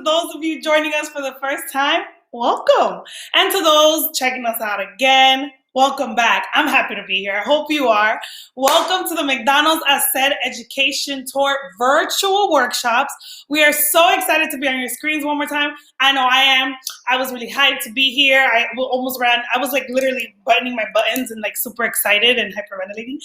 to those of you joining us for the first time, welcome. And to those checking us out again, welcome back. I'm happy to be here. I hope you are. Welcome to the McDonald's Hacer Education Tour virtual workshops. We are so excited to be on your screens one more time. I know I am. I was really hyped to be here. I almost ran. I was like literally buttoning my buttons and like super excited and hyperventilating.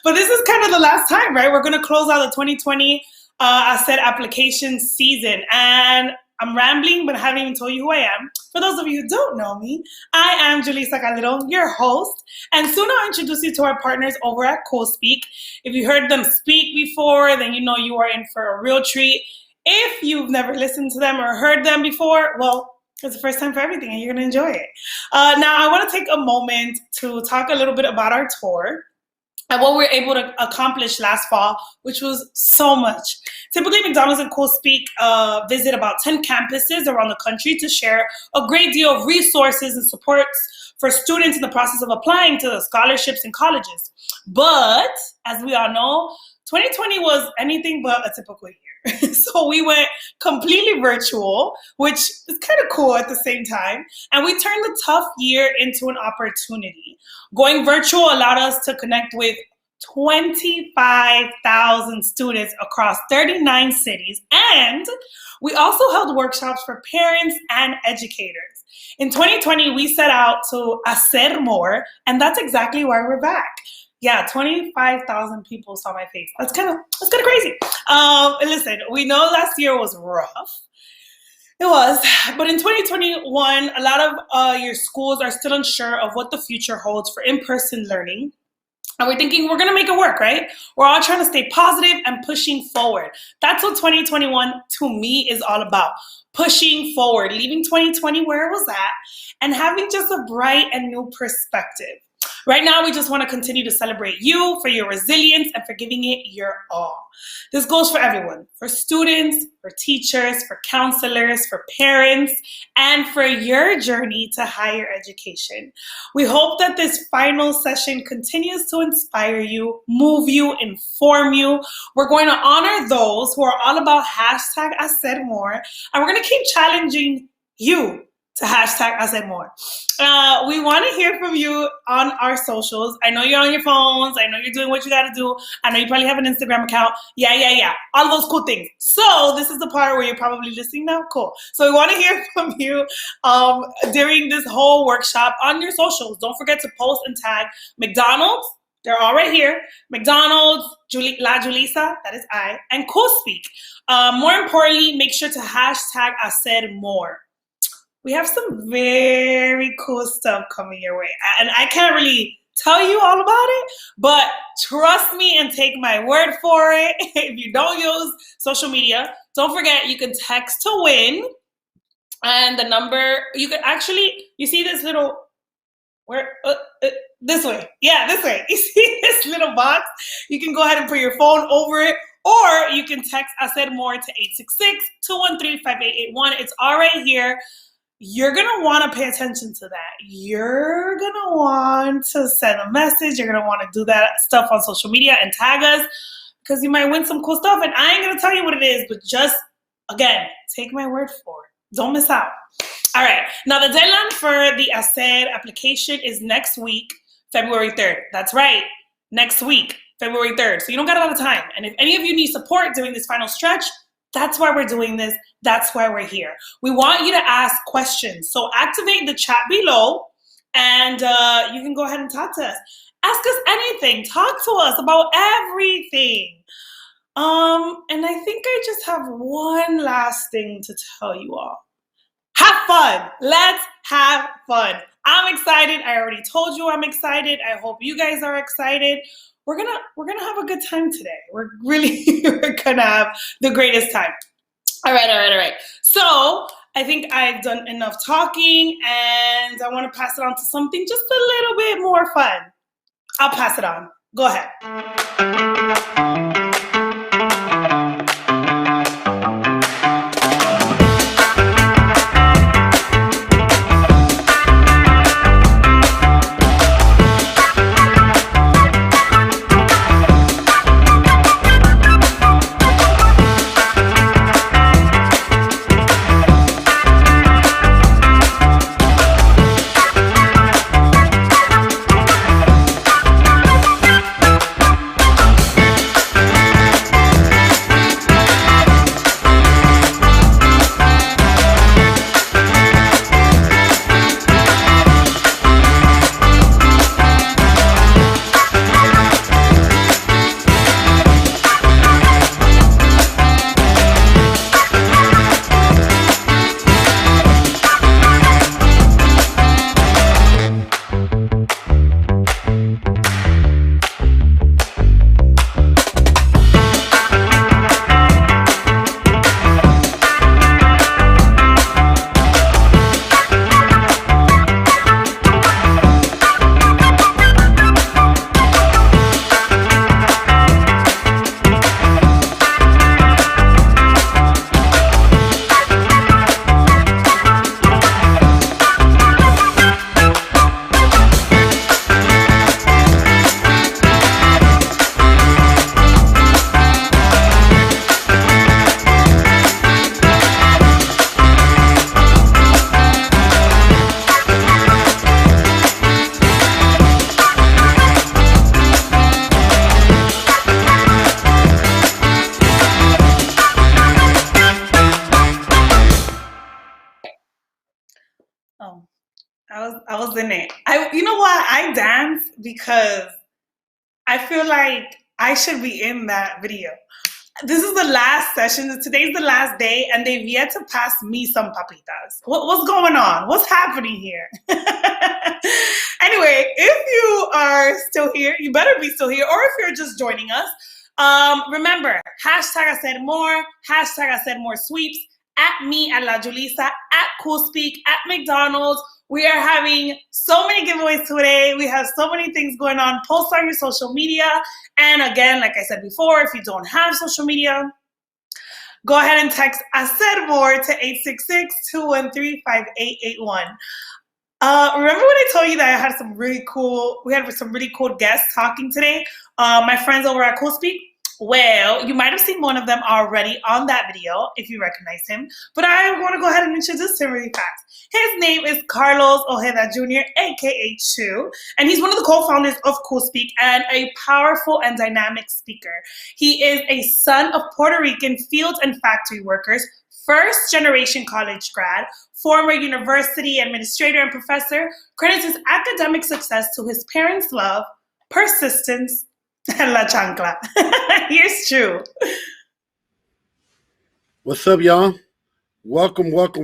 But this is kind of the last time, right? We're going to close out the 2020 Hacer application season. And I'm rambling, but I haven't even told you who I am. For those of you who don't know me, I am Julissa Calderon, your host. And soon I'll introduce you to our partners over at CoSpeak. If you heard them speak before, then you know you are in for a real treat. If you've never listened to them or heard them before, well, it's the first time for everything and you're going to enjoy it. Now, I want to take a moment to talk a little bit about our tour and what we were able to accomplish last fall, which was so much. Typically, McDonald's and CoSpeak visit about 10 campuses around the country to share a great deal of resources and supports for students in the process of applying to the scholarships in colleges. But, as we all know, 2020 was anything but a typical year. So we went completely virtual, which is kind of cool at the same time. And we turned the tough year into an opportunity. Going virtual allowed us to connect with 25,000 students across 39 cities. And we also held workshops for parents and educators. In 2020, we set out to hacer more, and that's exactly why we're back. Yeah, 25,000 people saw my face. That's kind of crazy. Listen, we know last year was rough. It was, but in 2021, a lot of your schools are still unsure of what the future holds for in-person learning. And we're thinking we're gonna make it work, right? We're all trying to stay positive and pushing forward. That's what 2021 to me is all about. Pushing forward, leaving 2020 where it was at, and having just a bright and new perspective. Right now, we just want to continue to celebrate you for your resilience and for giving it your all. This goes for everyone, for students, for teachers, for counselors, for parents, and for your journey to higher education. We hope that this final session continues to inspire you, move you, inform you. We're going to honor those who are all about hashtag Hacer More, and we're going to keep challenging you to hashtag Hacer More. We want to hear from you on our socials. I know you're on your phones. I know you're doing what you got to do. I know you probably have an Instagram account. Yeah. All those cool things. So this is the part where you're probably listening now. Cool. So we want to hear from you during this whole workshop on your socials. Don't forget to post and tag McDonald's. They're all right here. McDonald's, La Julissa, that is I, and CoSpeak. More importantly, make sure to hashtag Hacer More. We have some very cool stuff coming your way. And I can't really tell you all about it, but trust me and take my word for it. If you don't use social media, don't forget you can text to win. And the number, you can actually, you see this little, this way. Yeah, this way. You see this little box? You can go ahead and put your phone over it, or you can text Hacer More to 866-213-5881. It's all right here. You're going to want to pay attention to that. You're going to want to send a message. You're going to want to do that stuff on social media and tag us because you might win some cool stuff. And I ain't going to tell you what it is, but just, again, take my word for it. Don't miss out. All right. Now, the deadline for the Hacer application is next week, February 3rd. That's right. Next week, February 3rd. So you don't got a lot of time. And if any of you need support during this final stretch, that's why we're doing this. That's why we're here. We want you to ask questions. So activate the chat below and you can go ahead and talk to us. Ask us anything. Talk to us about everything. And I think I just have one last thing to tell you all. Have fun. Let's have fun. I'm excited. I already told you I'm excited. I hope you guys are excited. We're gonna have a good time today. We're gonna have the greatest time. All right. So I think I've done enough talking, and I want to pass it on to something just a little bit more fun. I'll pass it on. Go ahead. I was in it. You know what? I dance because I feel like I should be in that video. This is the last session. Today's the last day, and they've yet to pass me some papitas. What's going on? What's happening here? Anyway, if you are still here, you better be still here, or if you're just joining us, remember, hashtag Hacer More, hashtag Hacer More Sweeps, at me, at La Julissa, at Cool Speak, at McDonald's. We are having so many giveaways today. We have so many things going on. Post on your social media. And again, like I said before, if you don't have social media, go ahead and text Hacer More to 866-213-5881. Remember when I told you that I had we had some really cool guests talking today? My friends over at Cool Speak. Well, you might have seen one of them already on that video if you recognize him, but I want to go ahead and introduce him really fast. His name is Carlos Ojeda Jr., aka Chu, and he's one of the co-founders of Cool Speak and a powerful and dynamic speaker. He is a son of Puerto Rican field and factory workers, first-generation college grad, former university administrator and professor, credits his academic success to his parents' love, persistence, and la chancla. Here's Chu. What's up, y'all? Welcome. Look,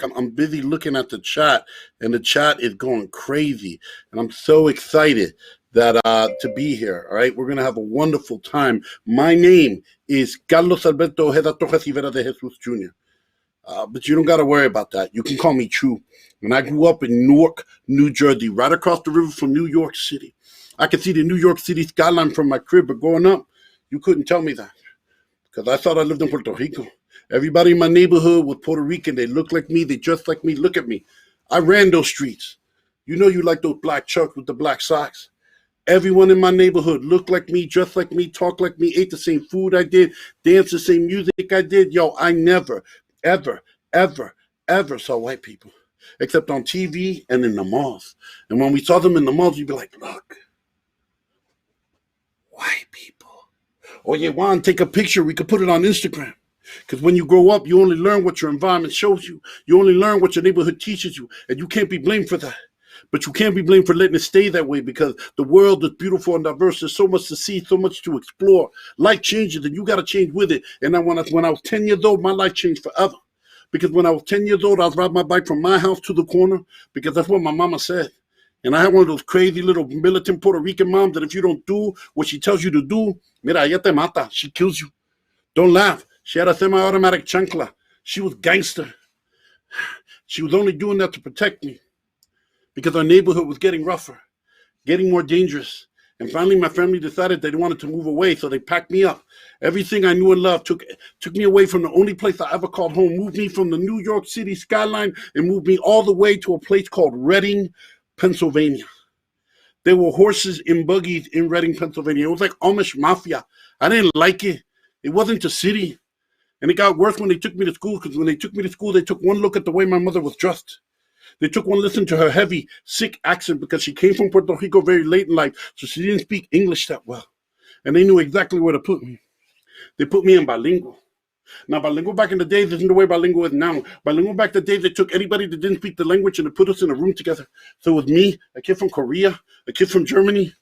I'm busy looking at the chat, and the chat is going crazy, and I'm so excited that to be here. All right, we're gonna have a wonderful time. My name is Carlos Alberto Ojeda Torres Rivera de Jesus Jr. But you don't got to worry about that. You can call me Chu. And I grew up in Newark, New Jersey, right across the river from New York City. I could see the New York City skyline from my crib, but growing up, you couldn't tell me that because I thought I lived in Puerto Rico. Everybody in my neighborhood was Puerto Rican. They looked like me. They dressed like me. Look at me. I ran those streets. You know you like those black chucks with the black socks. Everyone in my neighborhood looked like me, dressed like me, talked like me, ate the same food I did, danced the same music I did. Yo, I never, ever saw white people, except on TV and in the malls. And when we saw them in the malls, you'd be like, look, white people. Oye, Juan, take a picture. We could put it on Instagram. Because when you grow up, you only learn what your environment shows you. You only learn what your neighborhood teaches you. And you can't be blamed for that. But you can't be blamed for letting it stay that way because the world is beautiful and diverse. There's so much to see, so much to explore. Life changes and you got to change with it. And then when I was 10 years old, my life changed forever. Because when I was 10 years old, I was riding my bike from my house to the corner because that's what my mama said. And I had one of those crazy little militant Puerto Rican moms that if you don't do what she tells you to do, mira, ella te mata. She kills you. Don't laugh. She had a semi-automatic chancla. She was gangster. She was only doing that to protect me because our neighborhood was getting rougher, getting more dangerous. And finally, my family decided they wanted to move away, so they packed me up. Everything I knew and loved took me away from the only place I ever called home, moved me from the New York City skyline and moved me all the way to a place called Reading, Pennsylvania. There were horses and buggies in Reading, Pennsylvania. It was like Amish mafia. I didn't like it. It wasn't a city. And it got worse when they took me to school, because when they took me to school, they took one look at the way my mother was dressed. They took one listen to her heavy, sick accent because she came from Puerto Rico very late in life, so she didn't speak English that well. And they knew exactly where to put me. They put me in bilingual. Now, bilingual back in the days isn't the way bilingual is now. Bilingual back in the days, they took anybody that didn't speak the language and they put us in a room together. So it was me, a kid from Korea, a kid from Germany,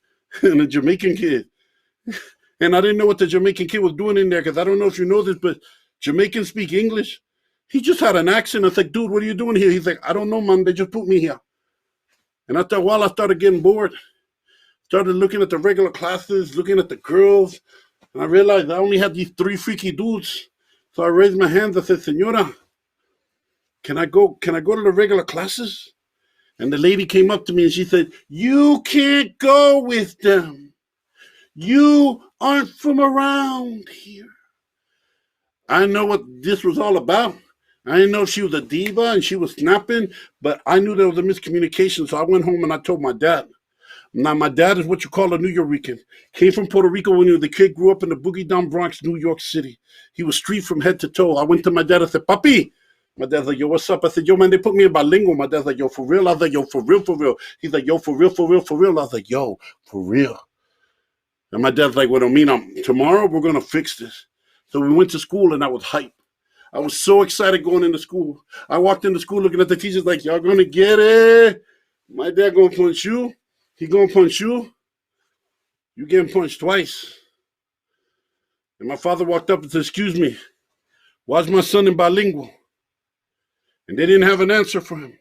and a Jamaican kid. And I didn't know what the Jamaican kid was doing in there because I don't know if you know this, but Jamaicans speak English. He just had an accent. I was like, dude, what are you doing here? He's like, I don't know, man. They just put me here. And after a while, I started getting bored. Started looking at the regular classes, looking at the girls. And I realized I only had these three freaky dudes. So I raised my hands. I said, Senora, can I go to the regular classes? And the lady came up to me and she said, you can't go with them. You aren't from around here. I know what this was all about. I didn't know if she was a diva and she was snapping, but I knew there was a miscommunication, so I went home and I told my dad. Now, my dad is what you call a New Yorican. Came from Puerto Rico when he was a kid, grew up in the boogie down Bronx, New York City. He was street from head to toe. I went to my dad and said, Papi. My dad's like, yo, what's up? I said, yo, man, they put me in bilingual. My dad's like, yo, for real? I was like, yo, for real, for real. He's like, yo, for real, for real, for real. I was like, yo, for real. And my dad's like, well, I mean, tomorrow we're going to fix this. So we went to school and I was hyped. I was so excited going into school. I walked into school looking at the teachers like, y'all going to get it? My dad gonna punch you. He gonna punch you. You getting punched twice. And my father walked up and said, excuse me, why's my son in bilingual? And they didn't have an answer for him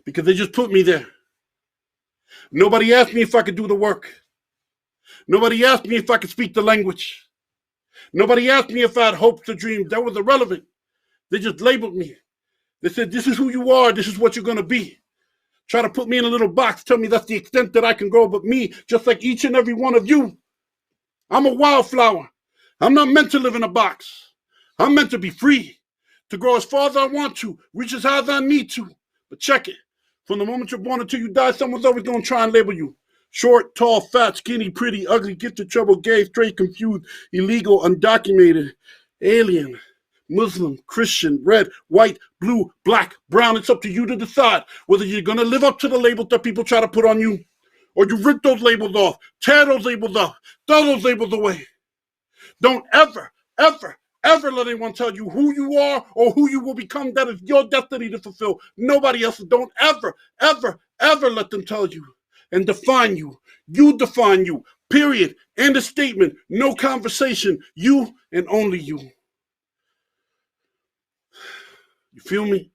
because they just put me there. Nobody asked me if I could do the work. Nobody asked me if I could speak the language. Nobody asked me if I had hopes or dreams. That was irrelevant. They just labeled me. They said, this is who you are. This is what you're going to be. Try to put me in a little box. Tell me that's the extent that I can grow. But me, just like each and every one of you, I'm a wildflower. I'm not meant to live in a box. I'm meant to be free, to grow as far as I want to, reach as high as I need to. But check it. From the moment you're born until you die, someone's always going to try and label you. Short, tall, fat, skinny, pretty, ugly, gifted, trouble, gay, straight, confused, illegal, undocumented, alien, Muslim, Christian, red, white, blue, black, brown. It's up to you to decide whether you're going to live up to the labels that people try to put on you, or you rip those labels off, tear those labels off, throw those labels away. Don't ever, ever, ever let anyone tell you who you are or who you will become. That is your destiny to fulfill. Nobody else. Don't ever, ever, ever let them tell you and define you. You define you. Period. End of statement. No conversation. You and only you. You feel me?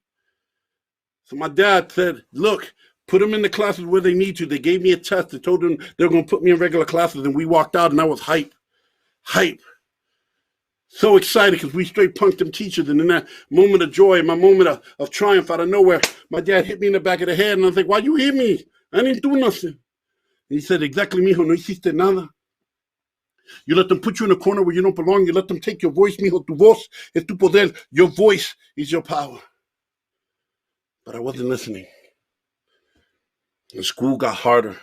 So my dad said, look, put them in the classes where they need to. They gave me a test. They told them they were going to put me in regular classes, and we walked out, and I was hype. So excited because we straight punked them teachers. And in that moment of joy, my moment of triumph out of nowhere, my dad hit me in the back of the head. And I was like, why you hit me? I didn't do nothing. And he said, exactly, mijo, no hiciste nada. You let them put you in a corner where you don't belong. You let them take your voice, mijo. Tu voz es tu poder. Your voice is your power. But I wasn't listening. And school got harder.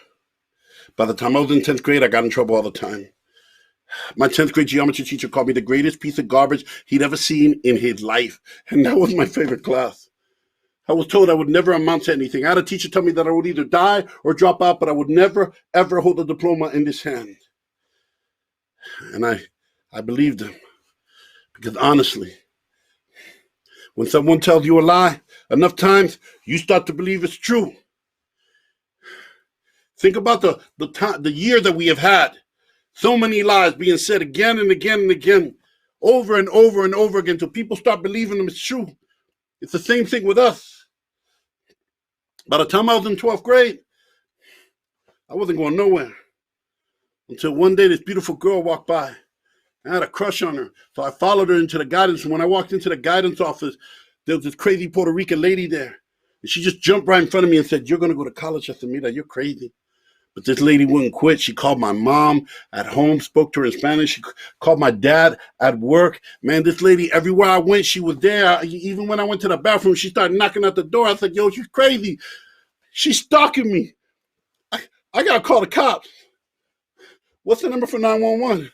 By the time I was in 10th grade, I got in trouble all the time. My 10th grade geometry teacher called me the greatest piece of garbage he'd ever seen in his life. And that was my favorite class. I was told I would never amount to anything. I had a teacher tell me that I would either die or drop out, but I would never, ever hold a diploma in this hand. And I believed him. Because honestly, when someone tells you a lie, enough times, you start to believe it's true. Think about the year that we have had. So many lies being said again and again and again, over and over and over again, until people start believing them it's true. It's the same thing with us. By the time I was in 12th grade, I wasn't going nowhere. Until one day this beautiful girl walked by. I had a crush on her. So I followed her into the guidance. And when I walked into the guidance office, there was this crazy Puerto Rican lady there. And she just jumped right in front of me and said, you're going to go to college. I said, Mira, you're crazy. But this lady wouldn't quit. She called my mom at home, spoke to her in Spanish. She called my dad at work. Man, this lady, everywhere I went, she was there. Even when I went to the bathroom, she started knocking at the door. I said, yo, she's crazy. She's stalking me. I got to call the cops. What's the number for 911?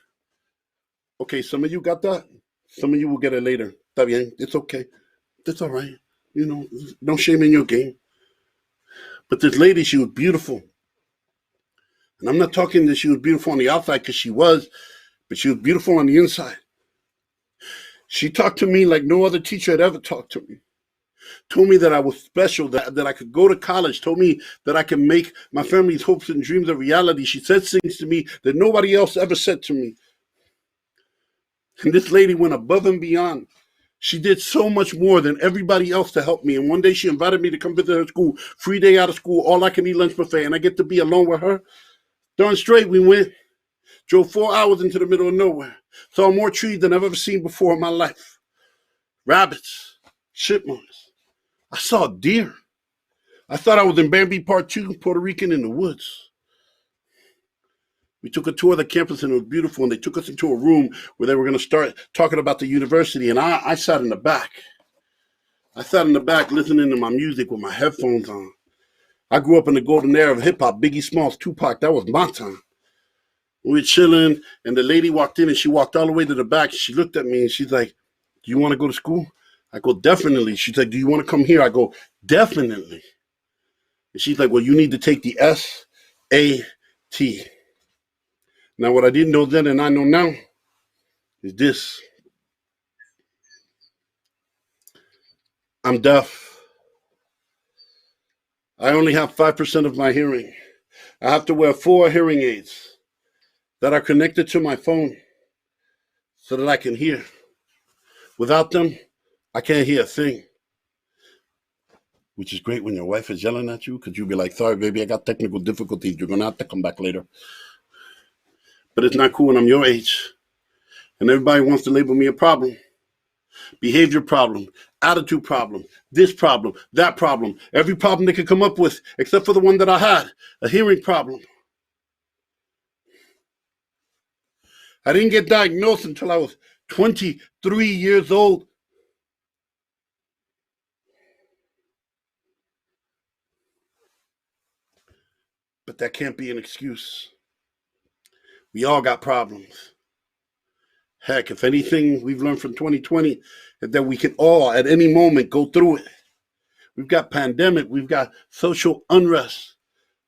Okay, some of you got that. Some of you will get it later. Está bien. It's okay. It's all right. You know, no shame in your game. But this lady, she was beautiful. And I'm not talking that she was beautiful on the outside, because she was, but she was beautiful on the inside. She talked to me like no other teacher had ever talked to me. Told me that I was special, that I could go to college. Told me that I could make my family's hopes and dreams a reality. She said things to me that nobody else ever said to me. And this lady went above and beyond. She did so much more than everybody else to help me. And one day she invited me to come visit her school. Free day out of school, all I can eat lunch buffet. And I get to be alone with her. Darn straight we went. Drove 4 hours into the middle of nowhere. Saw more trees than I've ever seen before in my life. Rabbits, chipmunks. I saw deer. I thought I was in Bambi Part 2, Puerto Rican in the woods. We took a tour of the campus and it was beautiful, and they took us into a room where they were going to start talking about the university, and I sat in the back. I sat in the back listening to my music with my headphones on. I grew up in the golden era of hip-hop, Biggie Smalls, Tupac. That was my time. We were chilling, and the lady walked in, and she walked all the way to the back. She looked at me, and she's like, do you want to go to school? I go, definitely. She's like, do you want to come here? I go, definitely. And she's like, well, you need to take the SAT. Now, what I didn't know then and I know now is this. I'm deaf. I only have 5% of my hearing. I have to wear 4 hearing aids that are connected to my phone so that I can hear. Without them, I can't hear a thing. Which is great when your wife is yelling at you because you'll be like, sorry, baby, I got technical difficulties. You're going to have to come back later. But it's not cool when I'm your age and everybody wants to label me a problem. Behavior problem, attitude problem, this problem, that problem, every problem they could come up with, except for the one that I had, a hearing problem. I didn't get diagnosed until I was 23 years old. But that can't be an excuse. We all got problems. Heck, if anything we've learned from 2020 is that we can all at any moment go through it. We've got pandemic, we've got social unrest,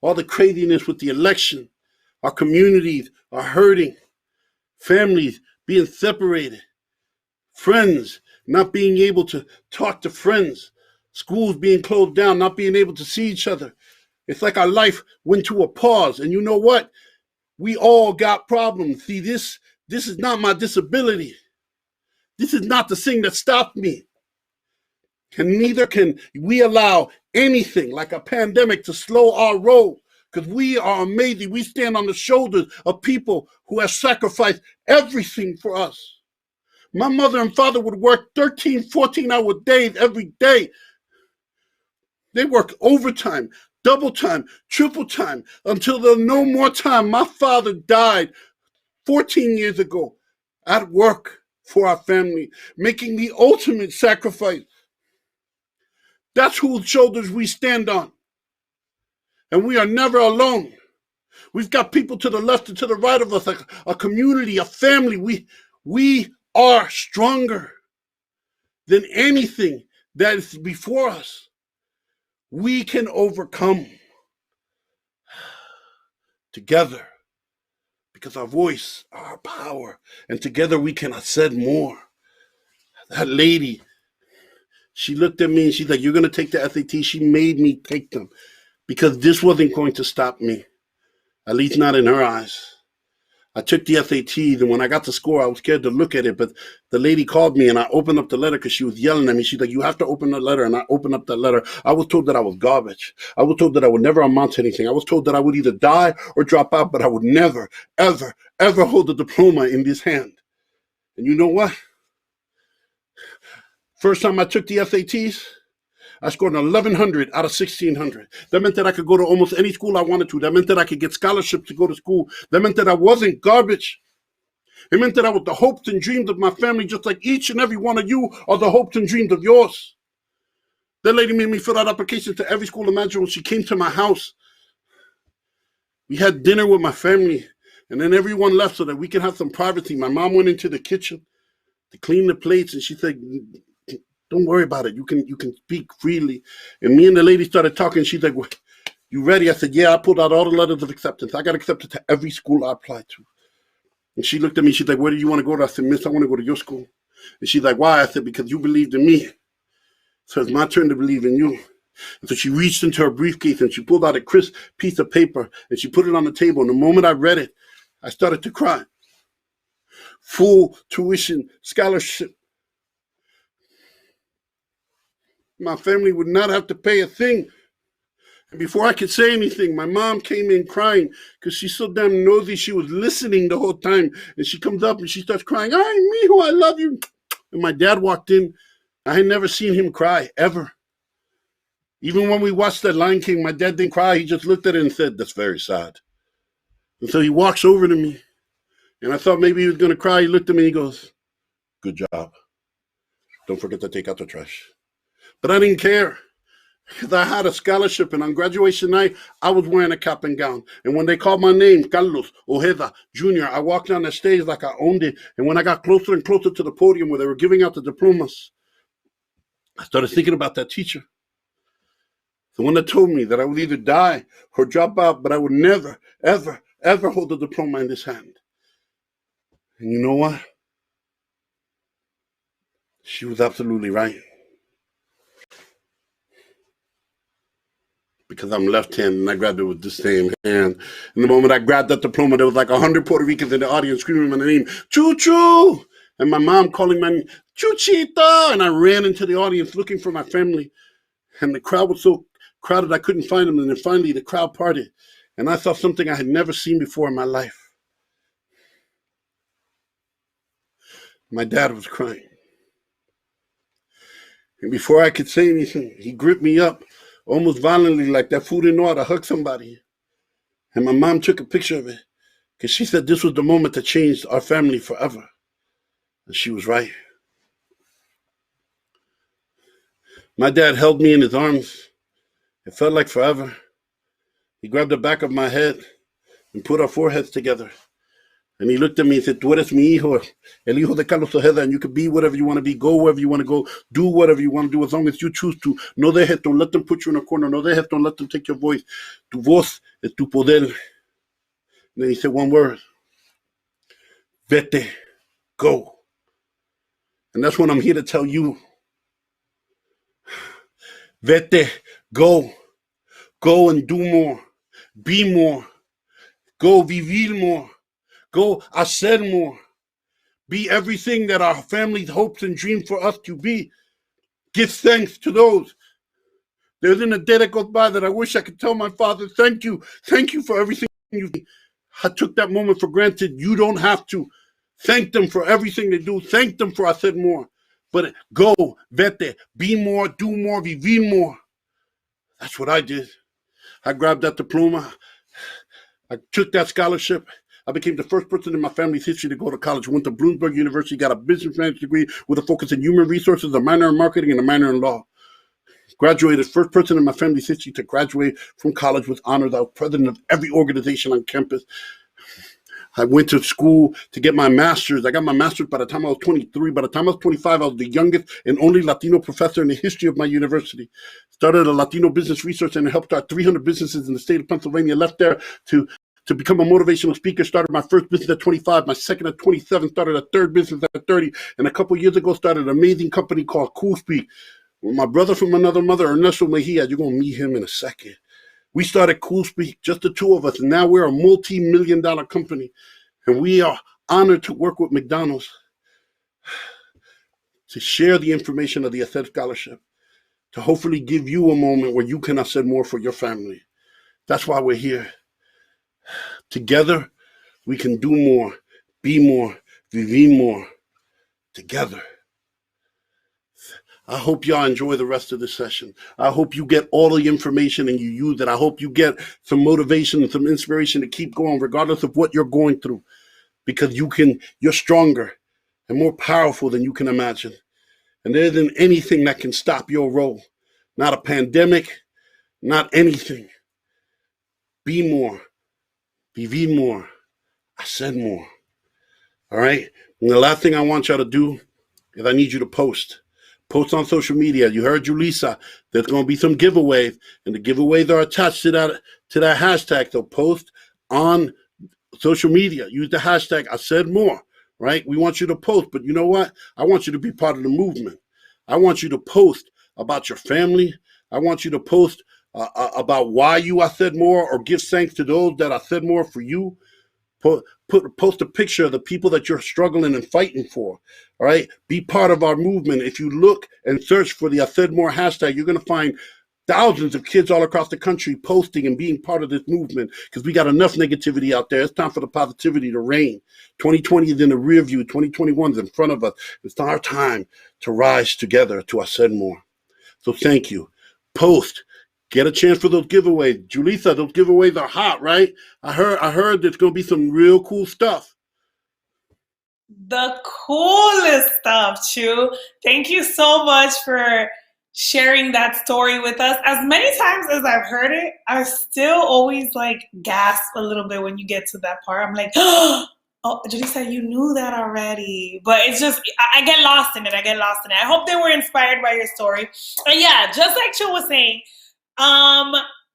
all the craziness with the election. Our communities are hurting, families being separated, friends not being able to talk to friends, schools being closed down, not being able to see each other. It's like our life went to a pause. And you know what? We all got problems. See, this is not my disability. This is not the thing that stopped me. And neither can we allow anything like a pandemic to slow our road, because we are amazing. We stand on the shoulders of people who have sacrificed everything for us. My mother and father would work 13, 14-hour days every day. They worked overtime, double time, triple time, until there was no more time. My father died 14 years ago at work for our family, making the ultimate sacrifice. That's whose shoulders we stand on. And we are never alone. We've got people to the left and to the right of us, like a community, a family. We are stronger than anything that is before us. We can overcome together because our voice, our power, and together we can ascend more. That lady, she looked at me and she's like, you're going to take the SAT? She made me take them because this wasn't going to stop me, at least not in her eyes. I took the SATs, and when I got the score, I was scared to look at it, but the lady called me, and I opened up the letter because she was yelling at me. She's like, you have to open the letter, and I opened up that letter. I was told that I was garbage. I was told that I would never amount to anything. I was told that I would either die or drop out, but I would never, ever, ever hold a diploma in this hand. And you know what? First time I took the SATs, I scored an 1,100 out of 1,600. That meant that I could go to almost any school I wanted to. That meant that I could get scholarships to go to school. That meant that I wasn't garbage. It meant that I was the hopes and dreams of my family, just like each and every one of you are the hopes and dreams of yours. That lady made me fill out applications to every school imaginable. She came to my house. We had dinner with my family, and then everyone left so that we could have some privacy. My mom went into the kitchen to clean the plates, and she said, don't worry about it. You can speak freely. And me and the lady started talking. She's like, well, you ready? I said, yeah, I pulled out all the letters of acceptance. I got accepted to every school I applied to. And she looked at me. She's like, where do you want to go to? I said, miss, I want to go to your school. And she's like, why? I said, because you believed in me. So it's my turn to believe in you. And so she reached into her briefcase and she pulled out a crisp piece of paper and she put it on the table. And the moment I read it, I started to cry. Full tuition scholarship. My family would not have to pay a thing. And before I could say anything, my mom came in crying because she's so damn nosy. She was listening the whole time. And she comes up and she starts crying, ay, mijo, I love you. And my dad walked in. I had never seen him cry, ever. Even when we watched that Lion King, my dad didn't cry. He just looked at it and said, that's very sad. And so he walks over to me. And I thought maybe he was going to cry. He looked at me and he goes, good job. Don't forget to take out the trash. But I didn't care. Because I had a scholarship, and on graduation night, I was wearing a cap and gown. And when they called my name, Carlos Ojeda Jr., I walked down the stage like I owned it. And when I got closer and closer to the podium where they were giving out the diplomas, I started thinking about that teacher. The one that told me that I would either die or drop out, but I would never, ever, ever hold a diploma in this hand. And you know what? She was absolutely right. Because because I'm left-handed and I grabbed it with the same hand. And the moment I grabbed that diploma, there was like 100 Puerto Ricans in the audience screaming my name, Choo-choo! And my mom calling my name, Chuchita! And I ran into the audience looking for my family. And the crowd was so crowded I couldn't find them. And then finally the crowd parted. And I saw something I had never seen before in my life. My dad was crying. And before I could say anything, he gripped me up almost violently like that fool didn't know how to hug somebody. And my mom took a picture of it because she said this was the moment that changed our family forever. And she was right. My dad held me in his arms. It felt like forever. He grabbed the back of my head and put our foreheads together. And he looked at me and said, Tú eres mi hijo, el hijo de Carlos Ojeda, and you can be whatever you want to be, go wherever you want to go, do whatever you want to do as long as you choose to. No dejes, don't let them put you in a corner. No dejes, don't let them take your voice. Tu voz es tu poder. And then he said one word. Vete, go. And that's what I'm here to tell you. Vete, go. Go and do more. Be more. Go vivir more. Go hacer more. Be everything that our families hopes and dreams for us to be. Give thanks to those. There isn't a day that goes by that I wish I could tell my father, thank you. Thank you for everything you did. I took that moment for granted. You don't have to. Thank them for everything they do. Thank them for I said more. But go, vete, be more, do more, vivir more. That's what I did. I grabbed that diploma. I took that scholarship. I became the first person in my family's history to go to college. Went to Bloomsburg University, got a business management degree with a focus in human resources, a minor in marketing, and a minor in law. Graduated, first person in my family's history to graduate from college with honors. I was president of every organization on campus. I went to school to get my master's. I got my master's by the time I was 23. By the time I was 25, I was the youngest and only Latino professor in the history of my university. Started a Latino business research and helped start 300 businesses in the state of Pennsylvania. Left there to become a motivational speaker. Started my first business at 25, my second at 27, started a third business at 30. And a couple of years ago, started an amazing company called Cool Speak. With my brother from another mother, Ernesto Mejia, you're going to meet him in a second. We started Cool Speak, just the two of us, and now we're a multi-million-dollar company, and we are honored to work with McDonald's to share the information of the Hacer Scholarship, to hopefully give you a moment where you can hacer more for your family. That's why we're here. Together, we can do more, be more, vivir more, together. I hope y'all enjoy the rest of the session. I hope you get all the information and you use it. I hope you get some motivation and some inspiration to keep going regardless of what you're going through, because you're stronger and more powerful than you can imagine. And there isn't anything that can stop your role. Not a pandemic, not anything. Be more, vivir more, hacer more. All right? And the last thing I want y'all to do is I need you to post. Post on social media. You heard Julissa. There's going to be some giveaways, and the giveaways are attached to that hashtag. So post on social media. Use the hashtag I said more, right? We want you to post, but you know what? I want you to be part of the movement. I want you to post about your family. I want you to post about why you I said more, or give thanks to those that I said more for you. Post a picture of the people that you're struggling and fighting for. All right, be part of our movement. If you look and search for the I said more hashtag, you're going to find thousands of kids all across the country posting and being part of this movement, because we got enough negativity out there. It's time for the positivity to reign. 2020 is in the rear view. 2021 is in front of us. It's our time to rise together to I said more. So thank you. Post. Get a chance for those giveaways. Julissa, those giveaways are hot, right? I heard there's going to be some real cool stuff. The coolest stuff, Chu. Thank you so much for sharing that story with us. As many times as I've heard it, I still always like gasp a little bit when you get to that part. I'm like, oh, Julissa, you knew that already. But it's just, I get lost in it. I hope they were inspired by your story. And yeah, just like Chu was saying,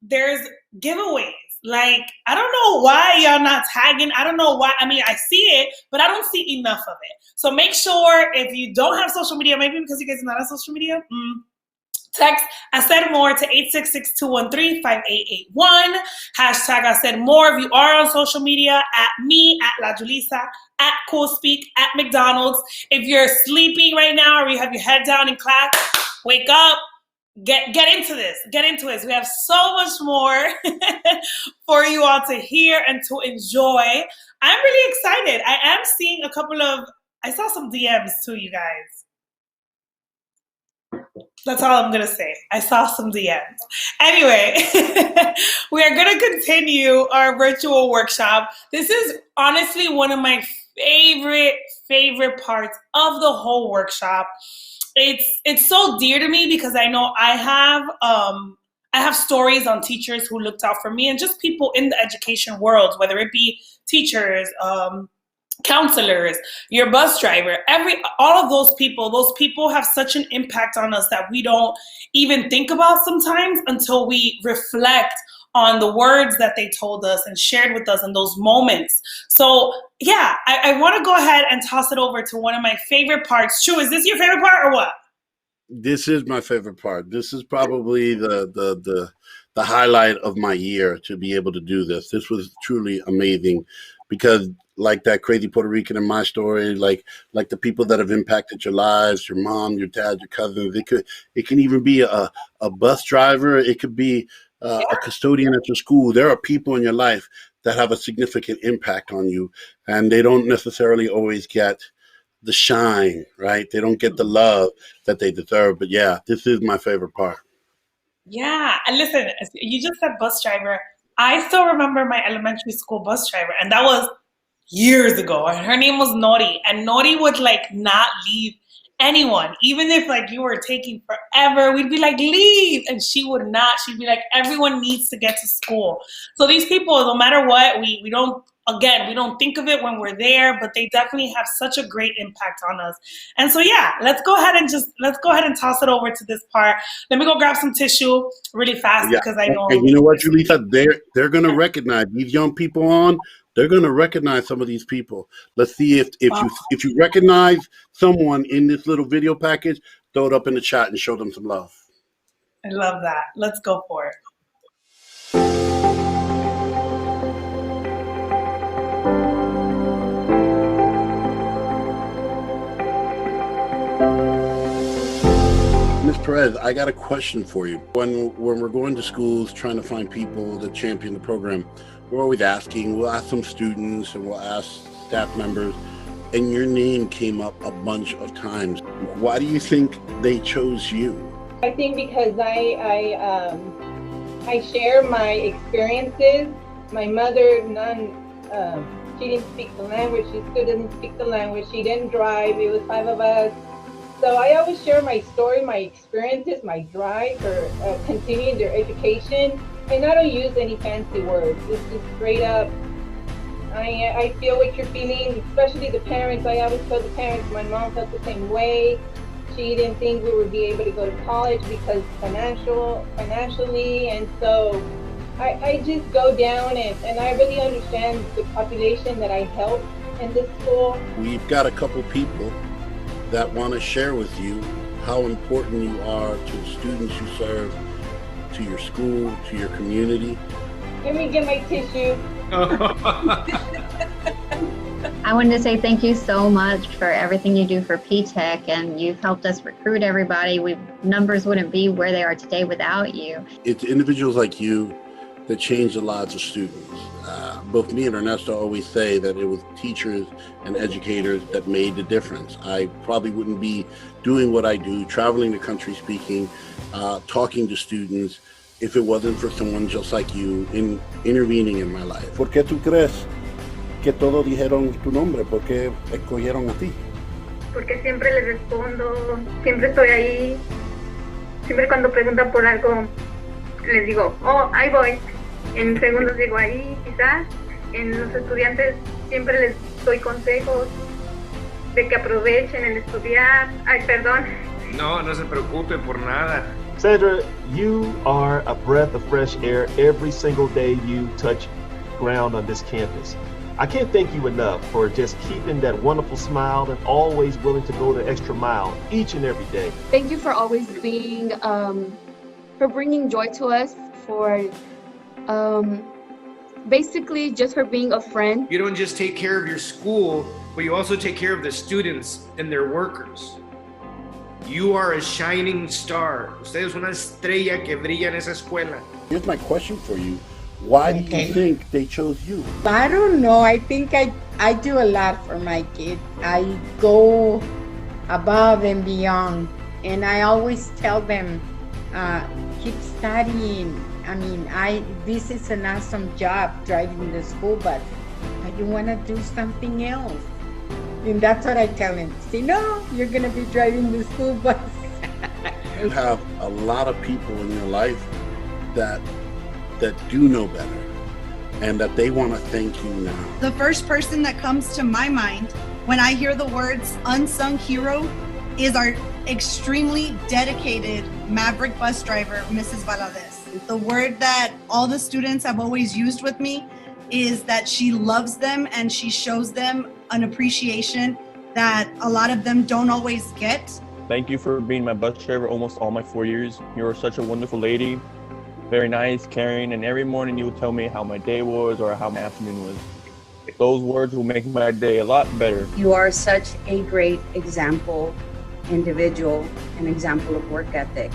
there's giveaways. Like, I don't know why y'all not tagging. I don't know why. I mean, I see it, but I don't see enough of it. So make sure, if you don't have social media, maybe because you guys are not on social media, Text Hacer More to 866-213-5881. Hashtag Hacer More. If you are on social media, at me, at La Julissa, at Cool Speak, at McDonald's. If you're sleeping right now or you have your head down in class, wake up. Get into this. Get into this. We have so much more for you all to hear and to enjoy. I'm really excited. I am seeing I saw some DMs too, you guys. That's all I'm going to say. I saw some DMs. Anyway, we are going to continue our virtual workshop. This is honestly one of my favorite parts of the whole workshop. It's so dear to me because I know I have stories on teachers who looked out for me and just people in the education world, whether it be teachers, counselors, your bus driver, all of those people have such an impact on us that we don't even think about sometimes until we reflect on the words that they told us and shared with us in those moments. So yeah, I want to go ahead and toss it over to one of my favorite parts. Chu, is this your favorite part or what? This is my favorite part. This is probably the highlight of my year to be able to do this. This was truly amazing because like that crazy Puerto Rican in my story, like the people that have impacted your lives, your mom, your dad, your cousins, it can even be a bus driver. It could be a custodian at your school. There are people in your life that have a significant impact on you, and they don't necessarily always get the shine, right? They don't get the love that they deserve. But yeah, this is my favorite part. Yeah, and listen, you just said bus driver. I still remember my elementary school bus driver, and that was years ago. Her name was Nori, and Nori would like not leave anyone, even if like you were taking forever. We'd be like, leave, and she would not. She'd be like, everyone needs to get to school. So these people, no matter what, we don't think of it when we're there, but they definitely have such a great impact on us. And so yeah, let's go ahead and toss it over to this part. Let me go grab some tissue really fast because I know. And you know what, Julissa, they're gonna recognize these young people on. They're going to recognize some of these people. Let's see if you recognize someone in this little video package, throw it up in the chat and show them some love. I love that. Let's go for it. Ms. Perez, I got a question for you. When we're going to schools trying to find people that champion the program, we're always asking. We'll ask some students and we'll ask staff members, and your name came up a bunch of times. Why do you think they chose you? I think because I share my experiences. My mother, she didn't speak the language. She still doesn't speak the language. She didn't drive. It was 5 of us. So I always share my story, my experiences, my drive for continuing their education. And I don't use any fancy words. It's just straight up. I feel what you're feeling, especially the parents. I always tell the parents, my mom felt the same way. She didn't think we would be able to go to college because financially. And so I just go down and I really understand the population that I help in this school. We've got a couple people that want to share with you how important you are to the students you serve, to your school, to your community. Let me get my tissue. I wanted to say thank you so much for everything you do for P-TECH, and you've helped us recruit everybody. Numbers wouldn't be where they are today without you. It's individuals like you that change the lives of students. Both me and Ernesto always say that it was teachers and educators that made the difference. I probably wouldn't be doing what I do, traveling the country speaking, talking to students, if it wasn't for someone just like you intervening in my life. ¿Por qué tú crees que todos dijeron tu nombre? ¿Por qué escogieron a ti? Porque siempre les respondo, siempre estoy ahí. Siempre cuando preguntan por algo, les digo, oh, ahí voy. En segundos digo, ahí quizás. En los estudiantes siempre les doy consejos de que aprovechen el estudiar. Ay, perdón. No, no se preocupe por nada. Sandra, you are a breath of fresh air every single day you touch ground on this campus. I can't thank you enough for just keeping that wonderful smile and always willing to go the extra mile each and every day. Thank you for always being, for bringing joy to us, for basically just for being a friend. You don't just take care of your school, but you also take care of the students and their workers. You are a shining star. Usted es una estrella que brilla en esa escuela. Here's my question for you. Why do you think they chose you? I don't know. I think I do a lot for my kids. I go above and beyond. And I always tell them, keep studying. I mean, this is an awesome job driving the school bus, but you want to do something else. And that's what I tell them. Say, no, you're going to be driving the school bus. You have a lot of people in your life that do know better and that they want to thank you now. The first person that comes to my mind when I hear the words unsung hero is our extremely dedicated Maverick bus driver, Mrs. Valadez. The word that all the students have always used with me is that she loves them and she shows them an appreciation that a lot of them don't always get. Thank you for being my bus driver almost all my 4 years. You were such a wonderful lady, very nice, caring, and every morning you would tell me how my day was or how my afternoon was. Those words will make my day a lot better. You are such a great example, individual, an example of work ethic.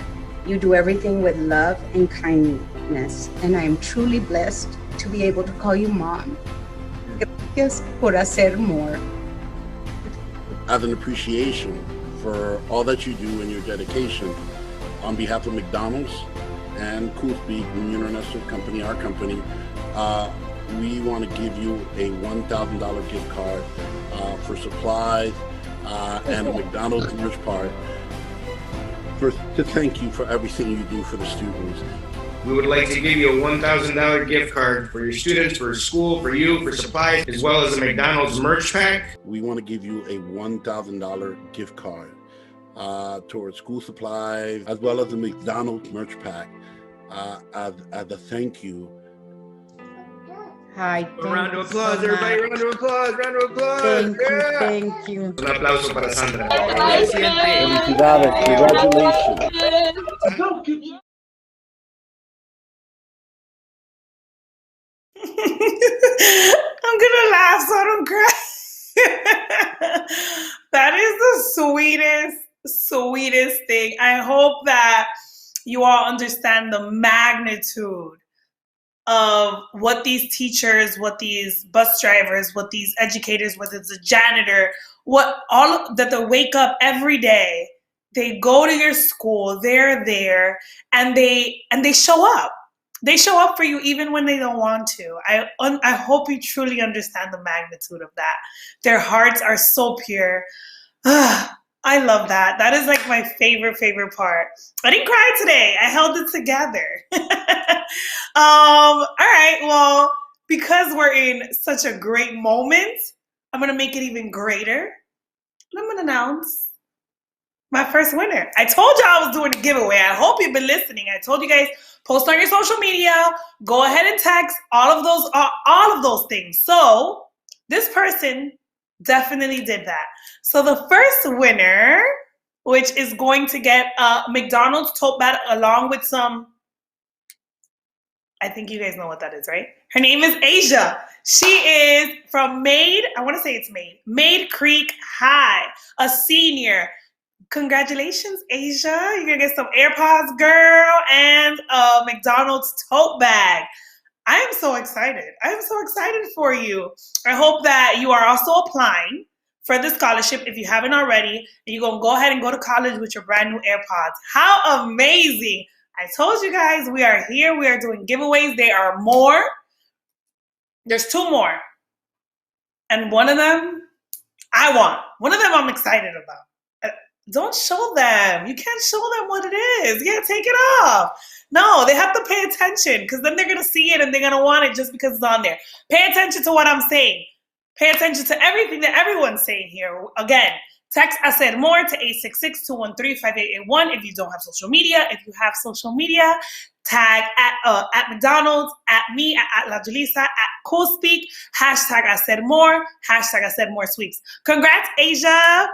You do everything with love and kindness, and I am truly blessed to be able to call you mom. Gracias por hacer more. As an appreciation for all that you do and your dedication, on behalf of McDonald's and Coolspeak, International Company, our company, we want to give you a $1,000 gift card for supplies and a McDonald's merch card to thank you for everything you do for the students. We would like to give you a $1,000 gift card for your students, for school, for you, for supplies, as well as a McDonald's merch pack. We want to give you a $1,000 gift card towards school supplies, as well as a McDonald's merch pack as a thank you. Hi, A round of applause, everybody. Round of applause. Round of applause. Thank you. Un aplauso para Sandra. Felicidades, congratulations. I'm gonna laugh so I don't cry. That is the sweetest thing. I hope that you all understand the magnitude of what these teachers, what these bus drivers, what these educators, whether it's a janitor, that they wake up every day, they go to your school, they're there, and they show up. They show up for you even when they don't want to. I hope you truly understand the magnitude of that. Their hearts are so pure. I love that. That is like my favorite part. I didn't cry today. I held it together. All right. Well, because we're in such a great moment, I'm going to make it even greater. And I'm going to announce my first winner. I told you I was doing a giveaway. I hope you've been listening. I told you guys, post on your social media, go ahead and text all of those things. So this person definitely did that. So the first winner, which is going to get a McDonald's tote bag along with some, I think you guys know what that is, right? Her name is Asia. She is from Maid Creek High, a senior. Congratulations, Asia. You're going to get some AirPods, girl, and a McDonald's tote bag. I am so excited. I am so excited for you. I hope that you are also applying for the scholarship if you haven't already, and you're going to go ahead and go to college with your brand new AirPods. How amazing. I told you guys we are here. We are doing giveaways. There are more. There's 2 more. And one of them I want. One of them I'm excited about. Don't show them. You can't show them what it is. You gotta take it off. No, they have to pay attention because then they're going to see it and they're going to want it just because it's on there. Pay attention to what I'm saying. Pay attention to everything that everyone's saying here. Again, text Hacer More to 866-213-5881 if you don't have social media. If you have social media, tag at McDonald's, at me, at La Julissa, at Cool Speak, hashtag I said more, hashtag I said more sweeps. Congrats, Asia.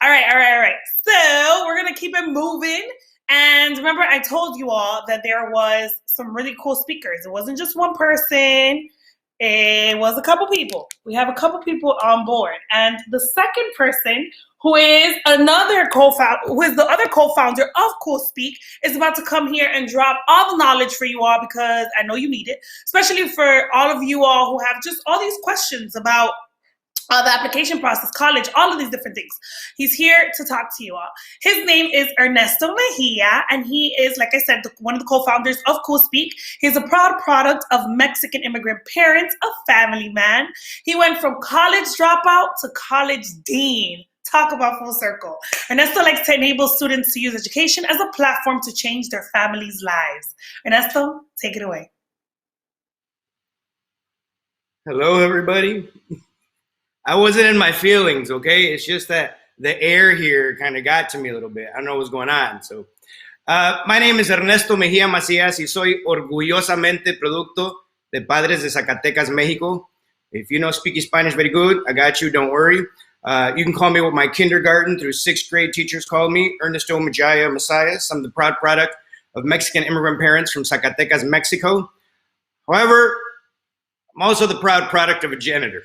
All right. So we're going to keep it moving. And remember, I told you all that there was some really cool speakers. It wasn't just one person. It was a couple people. We have a couple people on board. And the second person, who is the other co-founder of Cool Speak, is about to come here and drop all the knowledge for you all, because I know you need it, especially for all of you all who have just all these questions about the application process, college, all of these different things. He's here to talk to you all. His name is Ernesto Mejia, and he is, like I said, one of the co-founders of Cool Speak. He's a proud product of Mexican immigrant parents, a family man. He went from college dropout to college dean. Talk about full circle. Ernesto likes to enable students to use education as a platform to change their families' lives. Ernesto, take it away. Hello, everybody. I wasn't in my feelings, okay? It's just that the air here kind of got to me a little bit. I don't know what's going on. So, my name is Ernesto Mejía Macías y soy orgullosamente producto de Padres de Zacatecas, Mexico. If you know speak Spanish very good, I got you, don't worry. You can call me what my kindergarten through 6th grade teachers called me, Ernesto Mejía Macías. I'm the proud product of Mexican immigrant parents from Zacatecas, Mexico. However, I'm also the proud product of a janitor.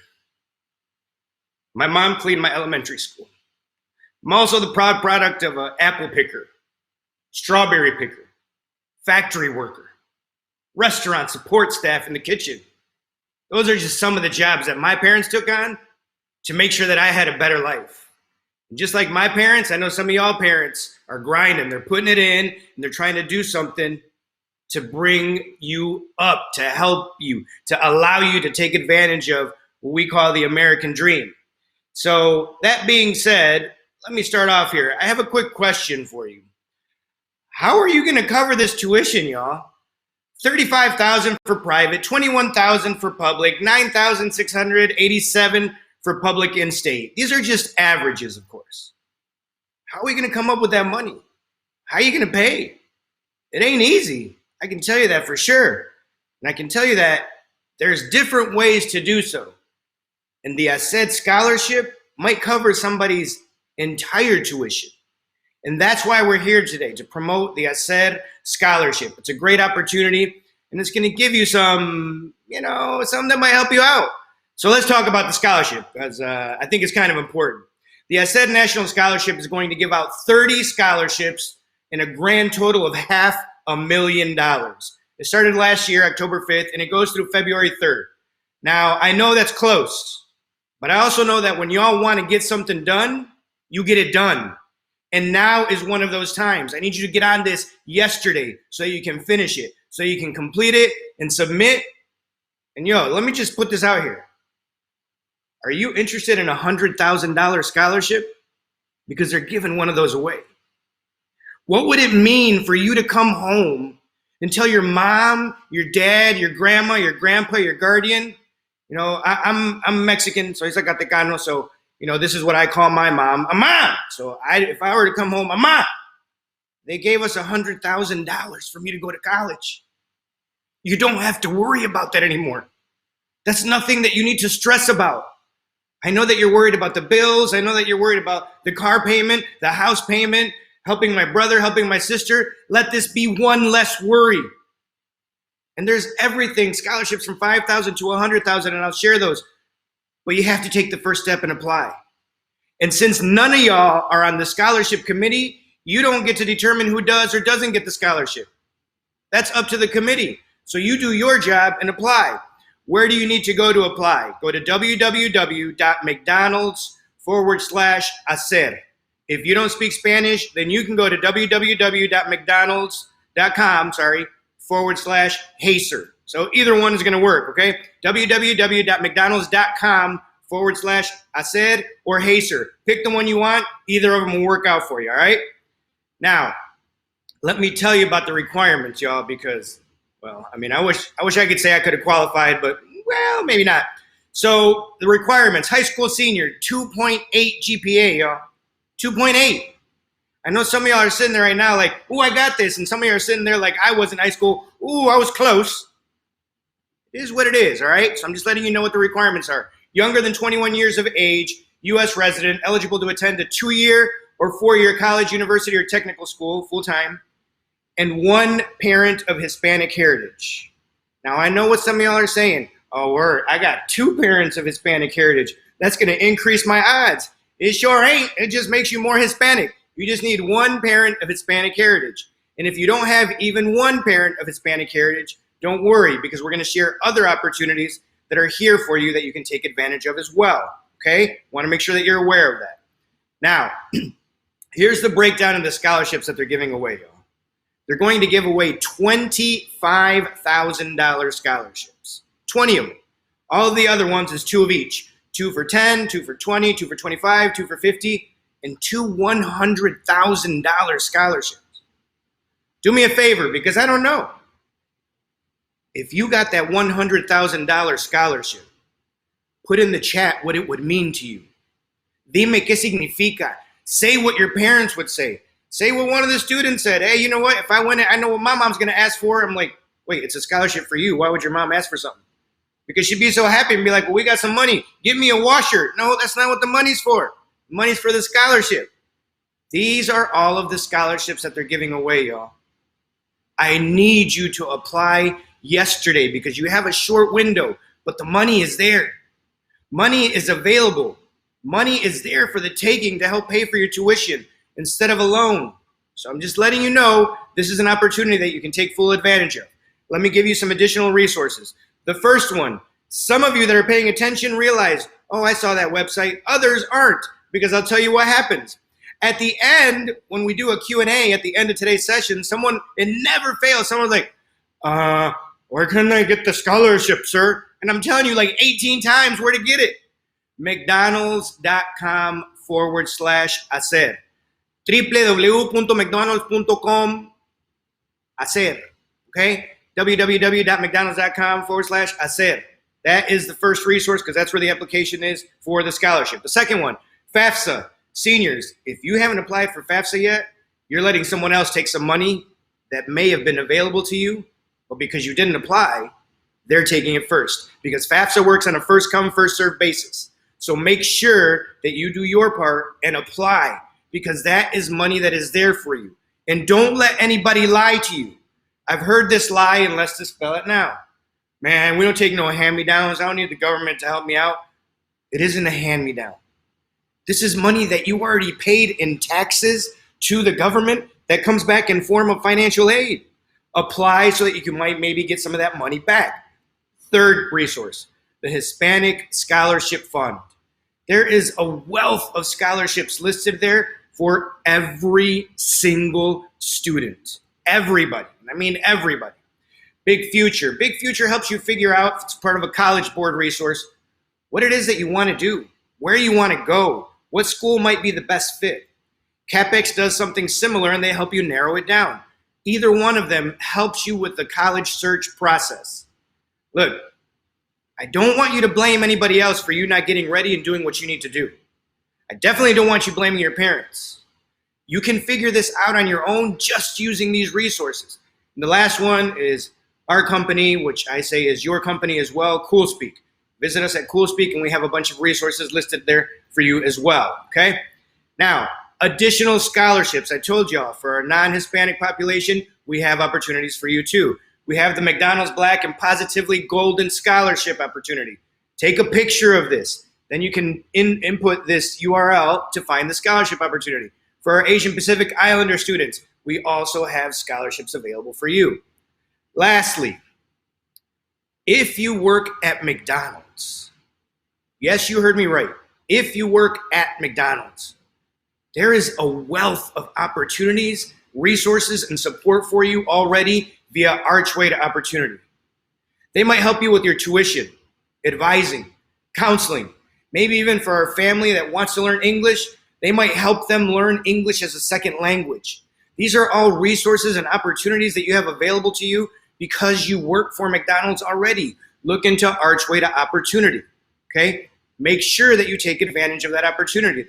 My mom cleaned my elementary school. I'm also the proud product of an apple picker, strawberry picker, factory worker, restaurant support staff in the kitchen. Those are just some of the jobs that my parents took on to make sure that I had a better life. And just like my parents, I know some of y'all parents are grinding. They're putting it in, and they're trying to do something to bring you up, to help you, to allow you to take advantage of what we call the American dream. So that being said, let me start off here. I have a quick question for you. How are you going to cover this tuition, y'all? $35,000 for private, $21,000 for public, $9,687 for public in-state. These are just averages, of course. How are we going to come up with that money? How are you going to pay? It ain't easy. I can tell you that for sure. And I can tell you that there's different ways to do so. And the Hacer scholarship might cover somebody's entire tuition. And that's why we're here today, to promote the Hacer scholarship. It's a great opportunity, and it's going to give you some, something that might help you out. So let's talk about the scholarship, because I think it's kind of important. The Hacer National Scholarship is going to give out 30 scholarships in a grand total of $500,000. It started last year, October 5th, and it goes through February 3rd. Now, I know that's close, but I also know that when y'all want to get something done, you get it done. And now is one of those times. I need you to get on this yesterday so you can finish it, so you can complete it and submit. And let me just put this out here. Are you interested in a $100,000 scholarship? Because they're giving one of those away. What would it mean for you to come home and tell your mom, your dad, your grandma, your grandpa, your guardian, I'm Mexican, so soy Zacatecano, so, this is what I call my mom, Mama. So if I were to come home, Mama, they gave us $100,000 for me to go to college. You don't have to worry about that anymore. That's nothing that you need to stress about. I know that you're worried about the bills. I know that you're worried about the car payment, the house payment, helping my brother, helping my sister. Let this be one less worry. And there's everything, scholarships from $5,000 to $100,000, and I'll share those. But you have to take the first step and apply. And since none of y'all are on the scholarship committee, you don't get to determine who does or doesn't get the scholarship. That's up to the committee. So you do your job and apply. Where do you need to go to apply? Go to www.mcdonalds.com/hacer. If you don't speak Spanish, then you can go to www.mcdonalds.com/Hacer. So either one is going to work, okay? www.mcdonalds.com/Hacer or Hacer. Pick the one you want. Either of them will work out for you, all right? Now, let me tell you about the requirements, y'all, because, I wish I could say I could have qualified, but, maybe not. So the requirements, high school senior, 2.8 GPA, y'all. 2.8. I know some of y'all are sitting there right now like, I got this. And some of you are sitting there like, I was in high school. I was close. It is what it is, all right? So I'm just letting you know what the requirements are. Younger than 21 years of age, U.S. resident, eligible to attend a 2-year or 4-year college, university, or technical school, full-time, and 1 parent of Hispanic heritage. Now, I know what some of y'all are saying. Oh, word, I got 2 parents of Hispanic heritage. That's going to increase my odds. It sure ain't. It just makes you more Hispanic. You just need 1 parent of Hispanic heritage. And if you don't have even 1 parent of Hispanic heritage, don't worry, because we're going to share other opportunities that are here for you that you can take advantage of as well. Okay? Want to make sure that you're aware of that. Now, here's the breakdown of the scholarships that they're giving away, y'all. They're going to give away $25,000 scholarships. 20 of them. All of the other ones is 2 of each. 2 for 10, 2 for 20, 2 for 25, 2 for 50, and 2 $100,000 scholarships. Do me a favor, because I don't know. If you got that $100,000 scholarship, put in the chat what it would mean to you. Dime qué significa. Say what your parents would say. Say what one of the students said. Hey, you know what? If I win it, I know what my mom's going to ask for. I'm like, wait, it's a scholarship for you. Why would your mom ask for something? Because she'd be so happy and be like, well, we got some money. Give me a washer. No, that's not what the money's for. The money's for the scholarship. These are all of the scholarships that they're giving away, y'all. I need you to apply yesterday because you have a short window, but the money is there. Money is available. Money is there for the taking to help pay for your tuition instead of a loan. So I'm just letting you know this is an opportunity that you can take full advantage of. Let me give you some additional resources. The first one, some of you that are paying attention realize, oh, I saw that website. Others aren't, because I'll tell you what happens. At the end, when we do a Q&A at the end of today's session, it never fails. Someone's like, where can I get the scholarship, sir? And I'm telling you like 18 times where to get it. McDonald's.com/hacer. www.mcdonalds.com hacer. Okay? www.mcdonalds.com/hacer. That is the first resource because that's where the application is for the scholarship. The second one, FAFSA. Seniors, if you haven't applied for FAFSA yet, you're letting someone else take some money that may have been available to you, but because you didn't apply, they're taking it first. Because FAFSA works on a first come, first served basis. So make sure that you do your part and apply, because that is money that is there for you. And don't let anybody lie to you. I've heard this lie, and let's dispel it now. Man, we don't take no hand-me-downs. I don't need the government to help me out. It isn't a hand-me-down. This is money that you already paid in taxes to the government that comes back in form of financial aid. Apply so that you can maybe get some of that money back. Third resource, the Hispanic Scholarship Fund. There is a wealth of scholarships listed there for every single student. Everybody. I mean everybody. Big Future. Big Future helps you figure out, it's part of a College Board resource, what it is that you want to do, where you want to go, what school might be the best fit. CapEx does something similar and they help you narrow it down. Either one of them helps you with the college search process. Look, I don't want you to blame anybody else for you not getting ready and doing what you need to do. I definitely don't want you blaming your parents. You can figure this out on your own just using these resources. And the last one is our company, which I say is your company as well, CoolSpeak. Visit us at CoolSpeak and we have a bunch of resources listed there for you as well, okay? Now, additional scholarships. I told y'all, for our non-Hispanic population, we have opportunities for you too. We have the McDonald's Black and Positively Golden Scholarship opportunity. Take a picture of this. Then you can input this URL to find the scholarship opportunity. For our Asian Pacific Islander students, we also have scholarships available for you. Lastly, if you work at McDonald's, yes, you heard me right. If you work at McDonald's, there is a wealth of opportunities, resources, and support for you already via Archway to Opportunity. They might help you with your tuition, advising, counseling, maybe even for our family that wants to learn English, they might help them learn English as a second language. These are all resources and opportunities that you have available to you because you work for McDonald's already. Look into Archway to Opportunity, okay? Make sure that you take advantage of that opportunity.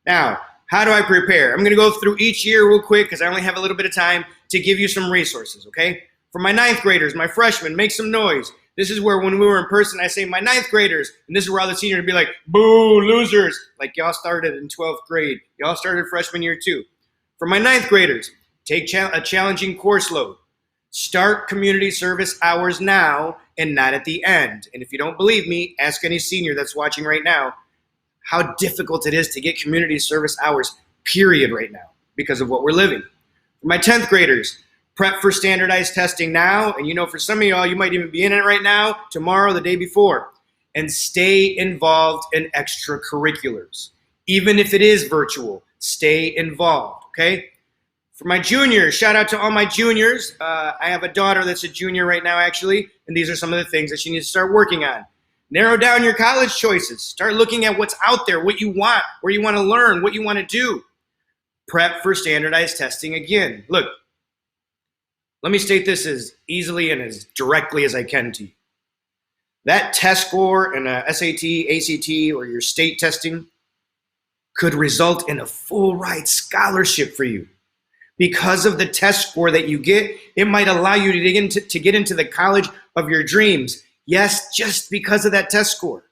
Now, how do I prepare? I'm gonna go through each year real quick because I only have a little bit of time to give you some resources, okay? For my 9th graders, my freshmen, make some noise. This is where when we were in person, I say my ninth graders, and this is where all the seniors would be like, boo, losers. Like y'all started in 12th grade. Y'all started freshman year too. For my ninth graders, take a challenging course load. Start community service hours now and not at the end. And if you don't believe me, ask any senior that's watching right now how difficult it is to get community service hours, period, right now because of what we're living. For my 10th graders, prep for standardized testing now, and for some of y'all, you might even be in it right now, tomorrow, the day before, and stay involved in extracurriculars. Even if it is virtual, stay involved, okay? For my juniors, shout out to all my juniors. I have a daughter that's a junior right now, actually, and these are some of the things that she needs to start working on. Narrow down your college choices. Start looking at what's out there, what you want, where you want to learn, what you want to do. Prep for standardized testing again. Look, let me state this as easily and as directly as I can to you. That test score in a SAT, ACT, or your state testing could result in a full ride scholarship for you. Because of the test score that you get, it might allow you to get into the college of your dreams. Yes, just because of that test score.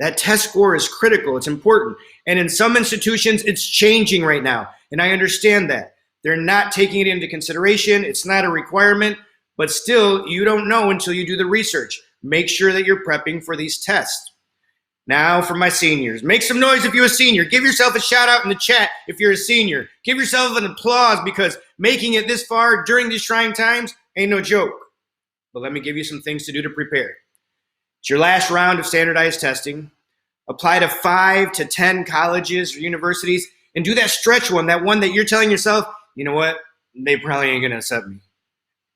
That test score is critical. It's important. And in some institutions, it's changing right now. And I understand that. They're not taking it into consideration. It's not a requirement. But still, you don't know until you do the research. Make sure that you're prepping for these tests. Now for my seniors. Make some noise if you're a senior. Give yourself a shout out in the chat if you're a senior. Give yourself an applause because making it this far during these trying times ain't no joke. But let me give you some things to do to prepare. It's your last round of standardized testing. Apply to 5 to 10 colleges or universities and do that stretch one, that one that you're telling yourself, you know what, they probably ain't gonna accept me.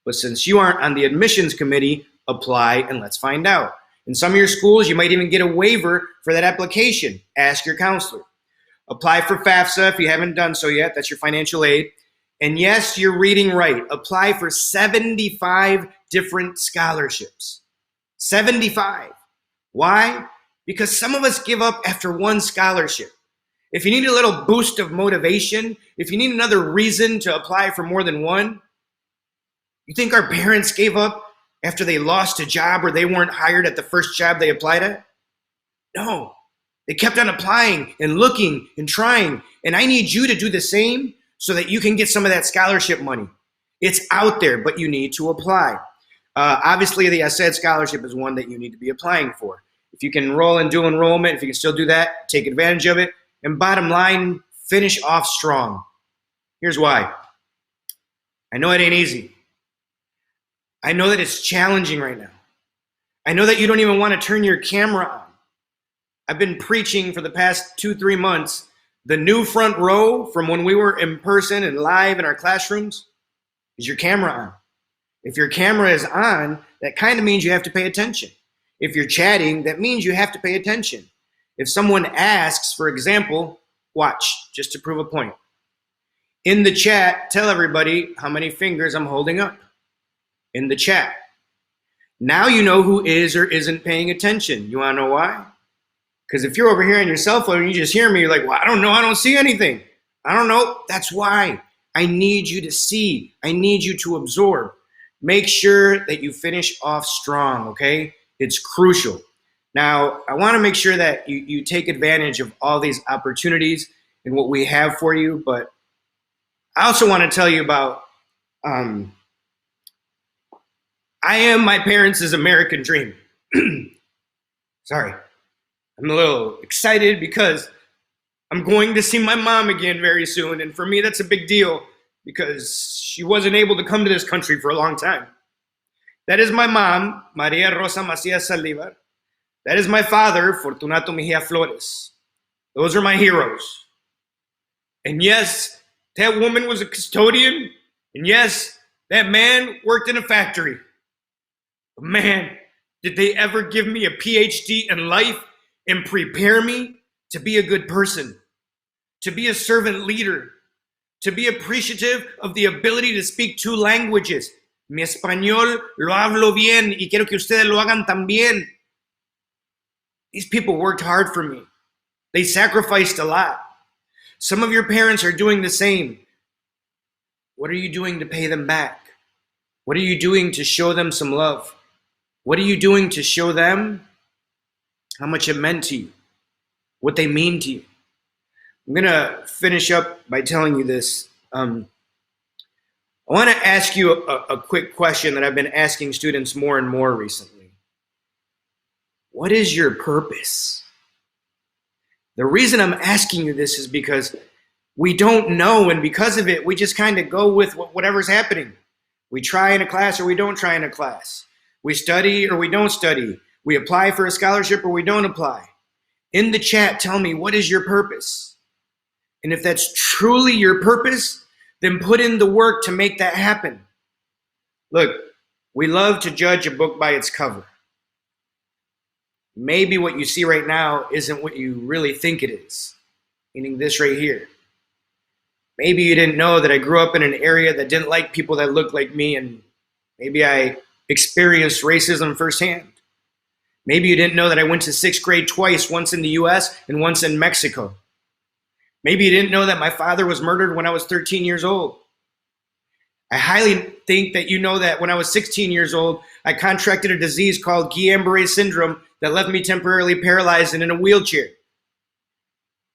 But since you aren't on the admissions committee, apply and let's find out. In some of your schools, you might even get a waiver for that application. Ask your counselor. Apply for FAFSA if you haven't done so yet. That's your financial aid. And yes, you're reading right. Apply for 75 different scholarships. 75. Why? Because some of us give up after one scholarship. If you need a little boost of motivation, if you need another reason to apply for more than one, you think our parents gave up after they lost a job or they weren't hired at the first job they applied at? No, they kept on applying and looking and trying. And I need you to do the same so that you can get some of that scholarship money. It's out there, but you need to apply. Obviously, the Hacer scholarship is one that you need to be applying for. If you can enroll in dual enrollment, if you can still do that, take advantage of it. And bottom line, finish off strong. Here's why. I know it ain't easy. I know that it's challenging right now. I know that you don't even want to turn your camera on. I've been preaching for the past 2-3 months. The new front row from when we were in person and live in our classrooms is your camera on. If your camera is on, that kind of means you have to pay attention. If you're chatting, that means you have to pay attention. If someone asks, for example, watch, just to prove a point. In the chat, tell everybody how many fingers I'm holding up. In the chat. Now you know who is or isn't paying attention. You want to know why? Because if you're over here on your cell phone and you just hear me, you're like, well, I don't know. I don't see anything. I don't know. That's why. I need you to see. I need you to absorb. Make sure that you finish off strong, okay? It's crucial. Now, I want to make sure that you take advantage of all these opportunities and what we have for you, but I also want to tell you about I am my parents' American dream. Sorry. I'm a little excited because I'm going to see my mom again very soon. And for me, that's a big deal because she wasn't able to come to this country for a long time. That is my mom, Maria Rosa Macias Saldívar. That is my father, Fortunato Mejia Flores. Those are my heroes. And yes, that woman was a custodian. And yes, that man worked in a factory. But man, did they ever give me a PhD in life and prepare me to be a good person, to be a servant leader, to be appreciative of the ability to speak 2 languages. Mi español lo hablo bien y quiero que ustedes lo hagan también. These people worked hard for me. They sacrificed a lot. Some of your parents are doing the same. What are you doing to pay them back? What are you doing to show them some love? What are you doing to show them how much it meant to you, what they mean to you? I'm going to finish up by telling you this. I want to ask you a quick question that I've been asking students more and more recently. What is your purpose? The reason I'm asking you this is because we don't know, and because of it, we just kind of go with whatever's happening. We try in a class or we don't try in a class. We study or we don't study. We apply for a scholarship or we don't apply. In the chat, tell me, what is your purpose? And if that's truly your purpose, then put in the work to make that happen. Look, we love to judge a book by its cover. Maybe what you see right now isn't what you really think it is, meaning this right here. Maybe you didn't know that I grew up in an area that didn't like people that looked like me, and maybe I experienced racism firsthand. Maybe you didn't know that I went to 6th grade twice, once in the US and once in Mexico. Maybe you didn't know that my father was murdered when I was 13 years old. I highly think that you know that when I was 16 years old, I contracted a disease called Guillain-Barré syndrome that left me temporarily paralyzed and in a wheelchair.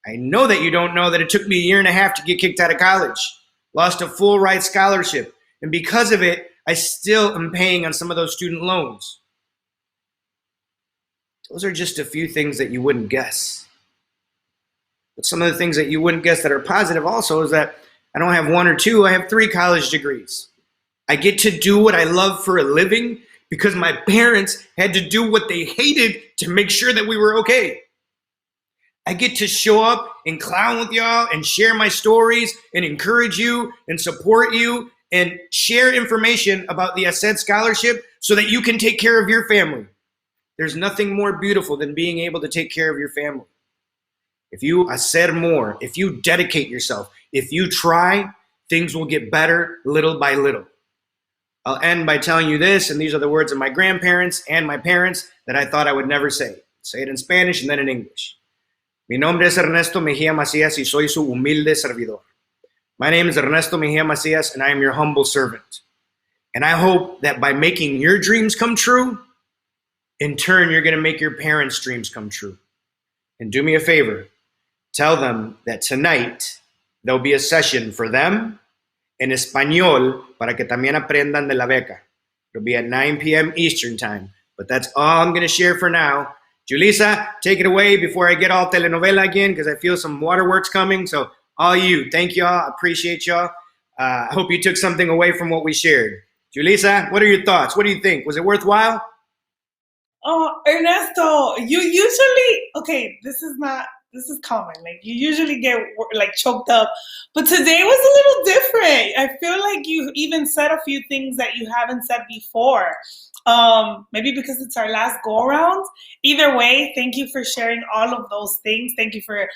I know that you don't know that it took me a year and a half to get kicked out of college, lost a full ride scholarship, and because of it, I still am paying on some of those student loans. Those are just a few things that you wouldn't guess. But some of the things that you wouldn't guess that are positive also is that I don't have 1 or 2, I have 3 college degrees. I get to do what I love for a living because my parents had to do what they hated to make sure that we were okay. I get to show up and clown with y'all and share my stories and encourage you and support you and share information about the Hacer scholarship so that you can take care of your family. There's nothing more beautiful than being able to take care of your family. If you hacer more, if you dedicate yourself, if you try, things will get better little by little. I'll end by telling you this, and these are the words of my grandparents and my parents that I thought I would never say. Say it in Spanish and then in English. Mi nombre es Ernesto Mejía Macías y soy su humilde servidor. My name is Ernesto Mejía Macías and I am your humble servant. And I hope that by making your dreams come true, in turn, you're going to make your parents' dreams come true. And do me a favor, tell them that tonight there'll be a session for them in español para que también aprendan de la beca. It'll be at 9 p.m. Eastern time. But that's all I'm going to share for now. Julissa, take it away before I get all telenovela again because I feel some waterworks coming. So all you, thank y'all. I appreciate y'all. I hope you took something away from what we shared. Julissa, what are your thoughts? What do you think? Was it worthwhile? Oh, Ernesto, you usually, okay, this is common. Like you usually get like choked up, but today was a little different. I feel like you even said a few things that you haven't said before. Maybe because it's our last go around. Either way, thank you for sharing all of those things. Thank you for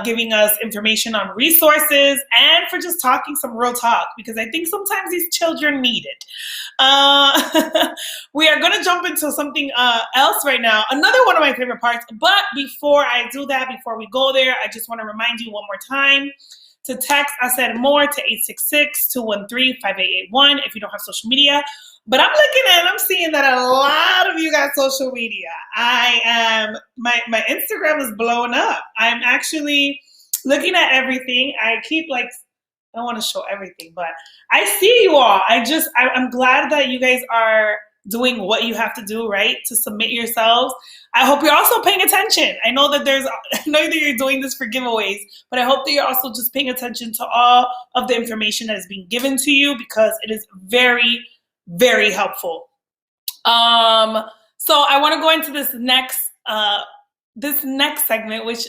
giving us information on resources and for just talking some real talk because I think sometimes these children need it. We are going to jump into something else right now. Another one of my favorite parts. But before I do that, before we go there, I just want to remind you one more time to text Hacer More to 866-213-5881 if you don't have social media. But I'm looking at and I'm seeing that a lot of you got social media. My Instagram is blowing up. I'm actually looking at everything. I don't want to show everything, but I see you all. I'm glad that you guys are doing what you have to do, right? To submit yourselves. I hope you're also paying attention. I know that you're doing this for giveaways, but I hope that you're also just paying attention to all of the information that is being given to you because it is very, very helpful. So I want to go into this next segment, which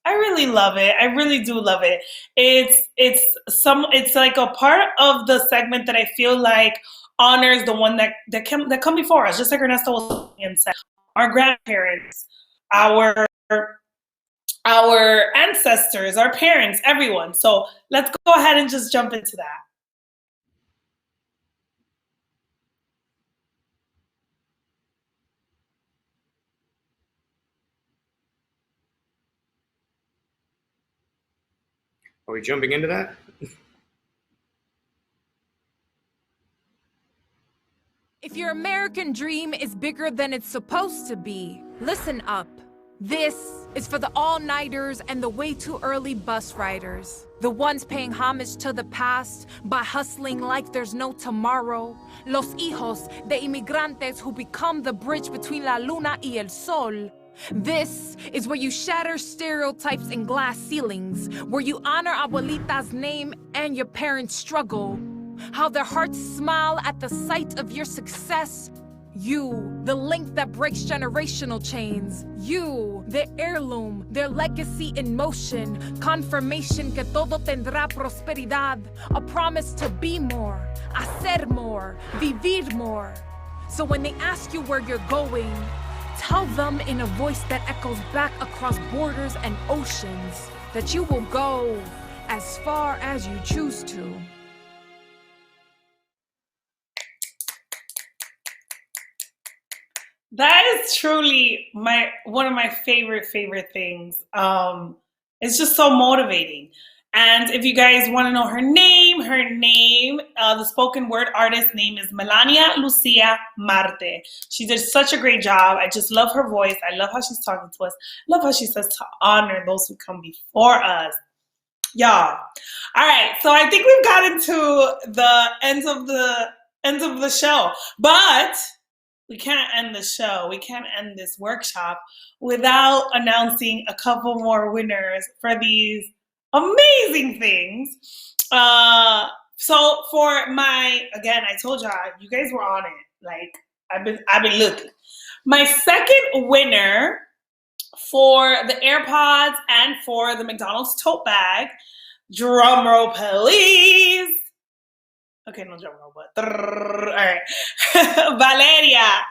I really love it. I really do love it. It's like a part of the segment that I feel like honors the one that come before us, just like Ernesto was saying, our grandparents, our ancestors, our parents, everyone. So let's go ahead and just jump into that. Are we jumping into that? If your American dream is bigger than it's supposed to be, listen up. This is for the all-nighters and the way too early bus riders. The ones paying homage to the past by hustling like there's no tomorrow. Los hijos de inmigrantes who become the bridge between la luna y el sol. This is where you shatter stereotypes and glass ceilings, where you honor abuelita's name and your parents' struggle. How their hearts smile at the sight of your success. You, the link that breaks generational chains. You, their heirloom, their legacy in motion. Confirmation que todo tendrá prosperidad. A promise to be more, hacer more, vivir more. So when they ask you where you're going, tell them in a voice that echoes back across borders and oceans that you will go as far as you choose to. That is truly one of my favorite things. It's just so motivating. And if you guys want to know her name, the spoken word artist name is Melania Lucia Marte. She did such a great job. I just love her voice. I love how she's talking to us. I love how she says to honor those who come before us. Y'all. All right, so I think we've gotten to the end of the show. But we can't end the show. We can't end this workshop without announcing a couple more winners for these amazing things. So for again, I told y'all, you guys were on it. Like I've been looking. My second winner for the AirPods and for the McDonald's tote bag, drum roll please. Okay, no drum roll, but all right. Valeria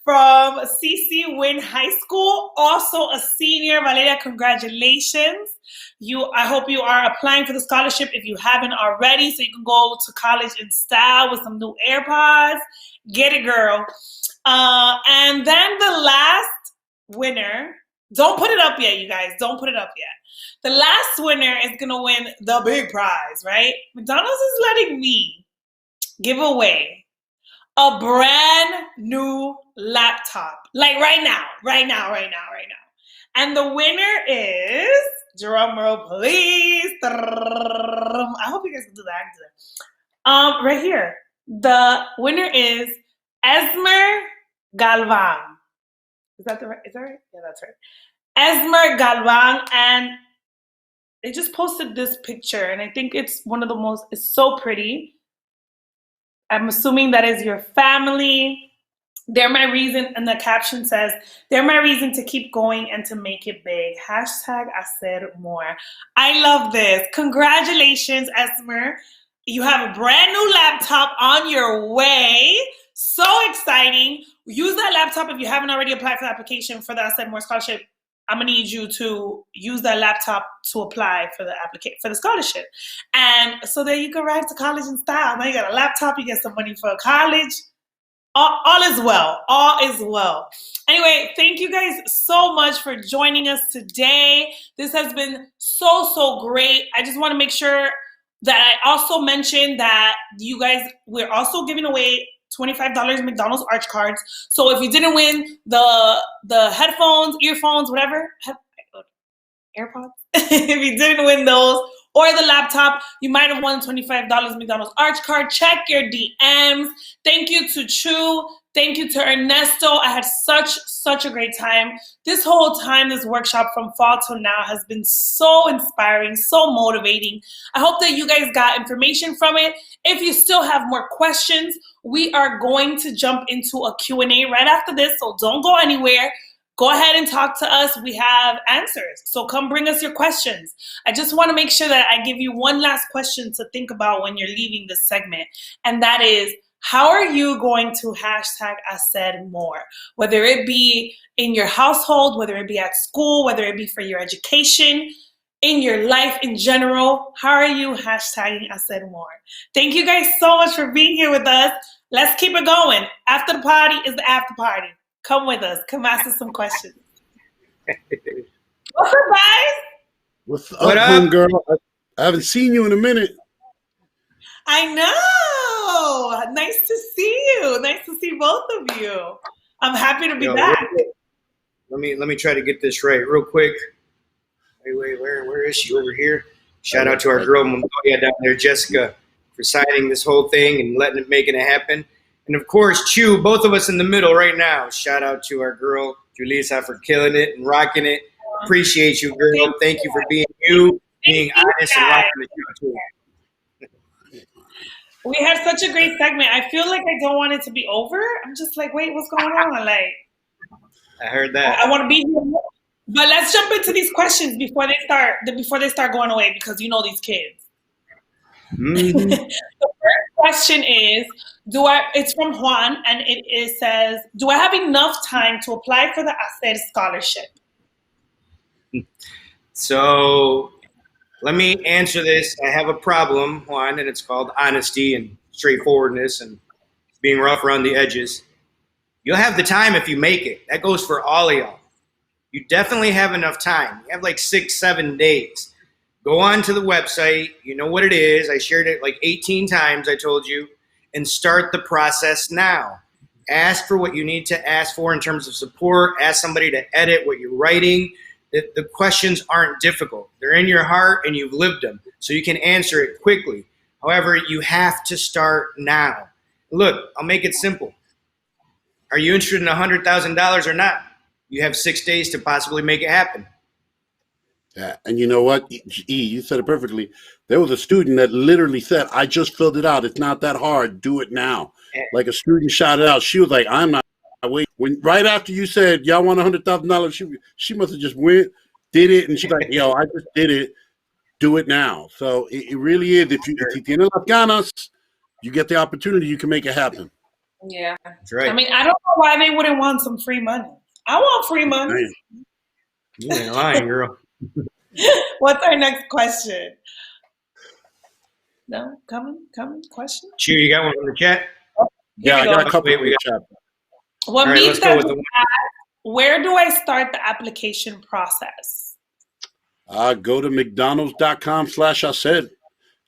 from CC Wynn High School, also a senior. Valeria, congratulations. I hope you are applying for the scholarship if you haven't already, so you can go to college in style with some new AirPods. Get it, girl. And then the last winner, don't put it up yet, you guys. Don't put it up yet. The last winner is going to win the big prize, right? McDonald's is letting me give away a brand new laptop. Like right now. And the winner is, drum roll please. I hope you guys can do that. Right here. The winner is Esmer Galvan. Is that right? Yeah, that's right. Esmer Galvan, and they just posted this picture, and I think it's it's so pretty. I'm assuming that is your family. They're my reason, and the caption says, they're my reason to keep going and to make it big. Hashtag Hacer more. I love this. Congratulations, Esmer. You have a brand new laptop on your way. So exciting. Use that laptop if you haven't already applied for the application for the Hacer More Scholarship. I'm gonna need you to use that laptop to apply for the scholarship. And so that you can ride to college in style. Now you got a laptop, you get some money for college. All is well. All is well. Anyway, thank you guys so much for joining us today. This has been so great. I just want to make sure that I also mention that you guys, we're also giving away $25 McDonald's Arch cards. So if you didn't win the headphones, earphones, whatever, AirPods, if you didn't win those, or the laptop, you might have won $25 McDonald's Arch card. Check your DMs. Thank you to Chu. Thank you to Ernesto. I had such a great time. This whole time, this workshop from fall till now has been so inspiring, so motivating. I hope that you guys got information from it. If you still have more questions, we are going to jump into a Q&A right after this, so don't go anywhere. Go ahead and talk to us. We have answers. So come bring us your questions. I just want to make sure that I give you one last question to think about when you're leaving this segment. And that is, how are you going to hashtag Hacer more? Whether it be in your household, whether it be at school, whether it be for your education, in your life in general, how are you hashtagging Hacer more? Thank you guys so much for being here with us. Let's keep it going. After the party is the after party. Come with us. Come ask us some questions. What's up, guys? What's up, girl? I haven't seen you in a minute. I know. Nice to see you. Nice to see both of you. I'm happy to be Yo, back. let me try to get this right real quick. Wait, where is she? Over here. Shout out to our girl Montoya down there, Jessica, for signing this whole thing and making it happen. And of course, Chu, both of us in the middle right now. Shout out to our girl Julissa for killing it and rocking it. Appreciate you, girl. Thank you for being you, being honest, and rocking the show too. We had such a great segment. I feel like I don't want it to be over. I'm just like, wait, what's going on? Like, I heard that. I want to be here. But let's jump into these questions before they start going away, because you know these kids. Mm-hmm. The first question is, it's from Juan, and it says, do I have enough time to apply for the Hacer scholarship? So let me answer this. I have a problem, Juan, and it's called honesty and straightforwardness and being rough around the edges. You'll have the time if you make it. That goes for all of y'all. You definitely have enough time. You have like 6-7 days. Go on to the website. You know what it is. I shared it like 18 times, I told you, and start the process now. Ask for what you need to ask for in terms of support. Ask somebody to edit what you're writing. The questions aren't difficult. They're in your heart and you've lived them, so you can answer it quickly. However, you have to start now. Look, I'll make it simple. Are you interested in $100,000 or not? You have 6 days to possibly make it happen. Yeah, and you know what? You said it perfectly. There was a student that literally said, I just filled it out. It's not that hard. Do it now. Like a student shouted out. She was like, I'm not waiting. Right after you said, y'all want $100,000, she must have just went, did it, and she's like, yo, I just did it. Do it now. So it really is. If you tienes las ganas, you get the opportunity, you can make it happen. Yeah. That's right. I mean, I don't know why they wouldn't want some free money. I want free money. Man. You ain't lying, girl. What's our next question? No, coming, question? Chu, you got one from the chat? Yeah, I got a couple in the chat. What All right, let's go with the one. Where do I start the application process? Go to mcdonalds.com/Hacer.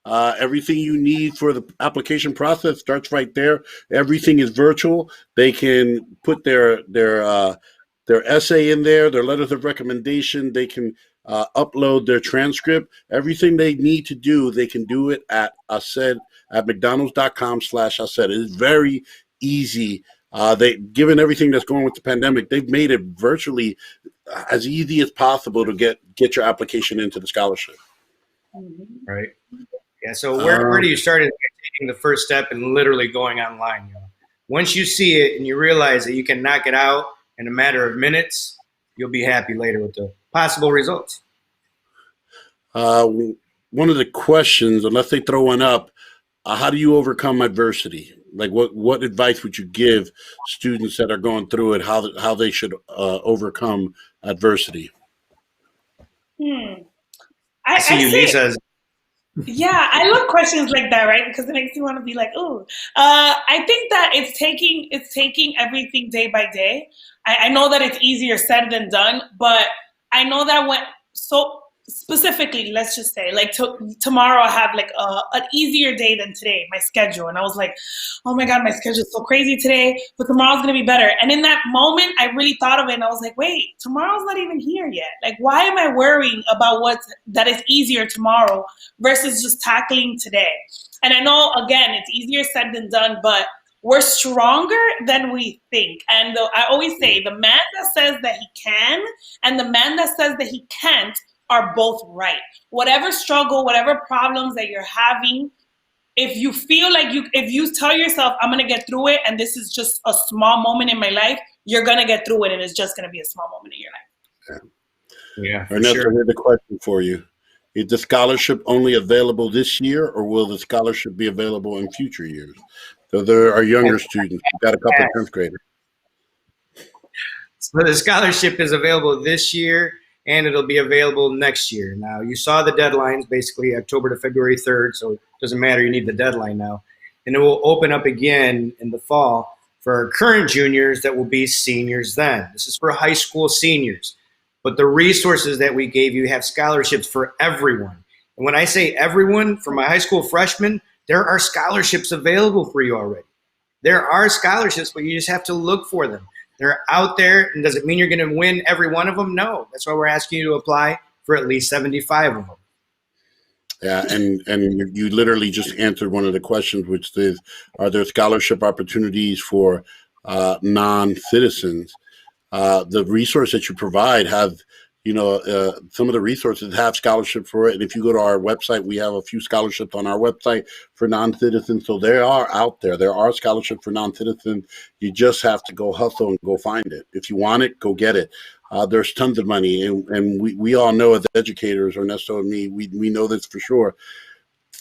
Everything you need for the application process starts right there. Everything is virtual. They can put their essay in there, their letters of recommendation. They can upload their transcript. Everything they need to do, they can do it at Hacer, at mcdonalds.com/Hacer. It is very easy. Given everything that's going with the pandemic, they've made it virtually as easy as possible to get your application into the scholarship. Right. Yeah. So where do you start taking the first step and literally going online? You know? Once you see it and you realize that you can knock it out in a matter of minutes, you'll be happy later with the possible results. One of the questions, unless they throw one up, how do you overcome adversity? Like what advice would you give students that are going through it, how they should overcome adversity? I see you, Lisa. Yeah, I love questions like that, right? Because it makes me want to be like, ooh. I think that it's taking everything day by day. I know that it's easier said than done, but I know that specifically, let's just say, like tomorrow I have like an easier day than today, my schedule. And I was like, oh my God, my schedule is so crazy today, but tomorrow's going to be better. And in that moment, I really thought of it and I was like, wait, tomorrow's not even here yet. Like, why am I worrying about that is easier tomorrow versus just tackling today? And I know, again, it's easier said than done, but we're stronger than we think. And I always say the man that says that he can and the man that says that he can't are both right. Whatever struggle, whatever problems that you're having, if you feel like if you tell yourself, I'm going to get through it, and this is just a small moment in my life, you're going to get through it, and it's just going to be a small moment in your life. Yeah, Ernesto, here's the question for you. Is the scholarship only available this year, or will the scholarship be available in future years? So there are younger students. We've got a couple of 10th graders. So the scholarship is available this year, and it'll be available next year. Now, you saw the deadlines, basically October to February 3rd, so it doesn't matter, you need the deadline now. And it will open up again in the fall for our current juniors that will be seniors then. This is for high school seniors. But the resources that we gave you have scholarships for everyone. And when I say everyone, from my high school freshman There are scholarships available for you already. There are scholarships, but you just have to look for them. They're out there, and does it mean you're going to win every one of them? No. That's why we're asking you to apply for at least 75 of them. Yeah, and you literally just answered one of the questions, which is, are there scholarship opportunities for non-citizens? The resource that you provide have, some of the resources have scholarships for it. And if you go to our website, we have a few scholarships on our website for non-citizens. So they are out there. There are scholarships for non-citizens. You just have to go hustle and go find it. If you want it, go get it. There's tons of money. And we all know as educators, Ernesto and me, we know this for sure.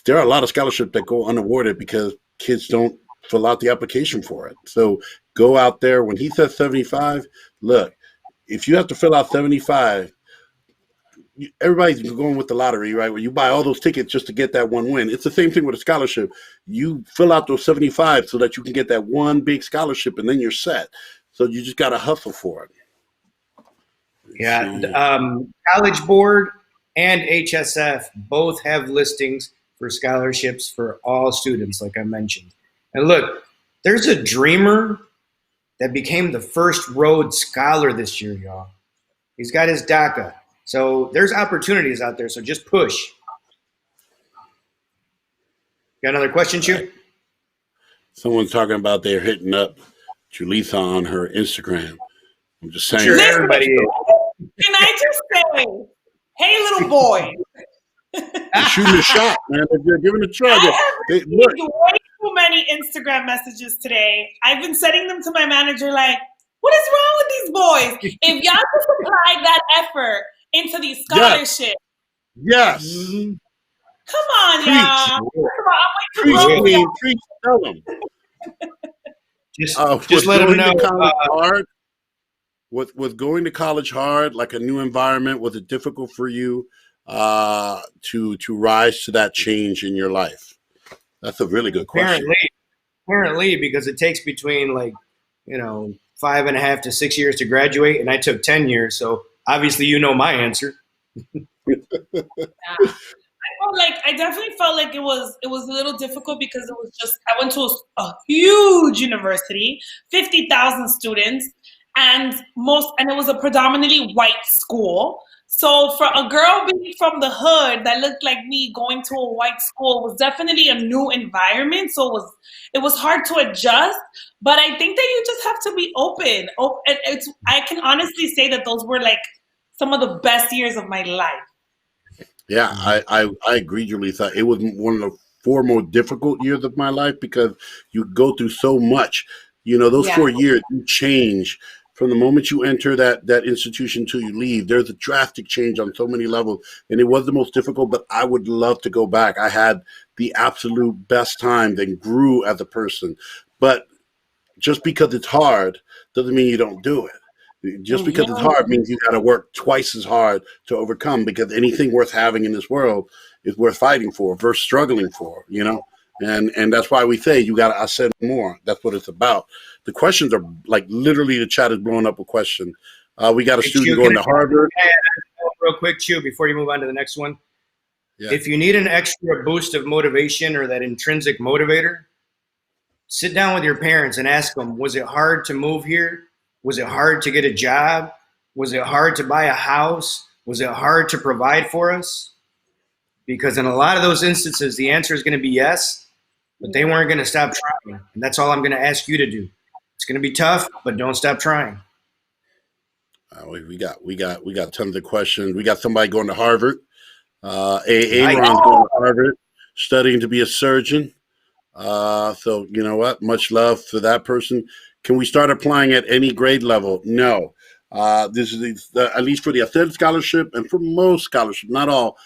There are a lot of scholarships that go unawarded because kids don't fill out the application for it. So go out there. When he says 75, look, if you have to fill out 75, everybody's going with the lottery, right? Where you buy all those tickets just to get that one win. It's the same thing with a scholarship. You fill out those 75 so that you can get that one big scholarship, and then you're set. So you just got to hustle for it. Yeah. College Board and HSF both have listings for scholarships for all students, like I mentioned. And look, there's a dreamer that became the first Rhodes Scholar this year, y'all. He's got his DACA. So there's opportunities out there, so just push. Got another question, Chu? Someone's talking about they're hitting up Julissa on her Instagram. I'm just saying. Sure, everybody is. Can I just say, hey, little boy. They're shooting a shot, man. They're giving a try. I have received way too many Instagram messages today. I've been sending them to my manager like, what is wrong with these boys? If y'all just applied that effort into these scholarships. Yes. Come on, y'all. Preach, tell them. Just let them know. Was going to college hard, like a new environment? Was it difficult for you to rise to that change in your life? That's a really good question. Apparently, because it takes between 5.5 to 6 years to graduate, and I took 10 years. So obviously, you know my answer. I definitely felt like it was a little difficult because it was just, I went to a huge university, 50,000 students, and it was a predominantly white school. So for a girl being from the hood that looked like me going to a white school was definitely a new environment. So it was hard to adjust, but I think that you just have to be open. I can honestly say that those were like some of the best years of my life. Yeah, I agree, Julissa. It was one of the 4 more difficult years of my life because you go through so much. Those 4 years, you change. From the moment you enter that institution till you leave, there's a drastic change on so many levels. And it was the most difficult, but I would love to go back. I had the absolute best time and grew as a person. But just because it's hard doesn't mean you don't do it. Just because it's hard means you got to work twice as hard to overcome, because anything worth having in this world is worth fighting for, worth struggling for, And that's why we say you got to ascend more. That's what it's about. The questions are literally the chat is blowing up with questions. We got a student going to Harvard. Real quick, Chu, before you move on to the next one. Yeah. If you need an extra boost of motivation or that intrinsic motivator, sit down with your parents and ask them, was it hard to move here? Was it hard to get a job? Was it hard to buy a house? Was it hard to provide for us? Because in a lot of those instances, the answer is going to be yes, but they weren't going to stop trying. And that's all I'm going to ask you to do. It's going to be tough, but don't stop trying. We got tons of questions. We got somebody going to Harvard. Aaron's going to Harvard, studying to be a surgeon. So you know what? Much love for that person. Can we start applying at any grade level? No. This is at least for the Hacer scholarship and for most scholarships, not all.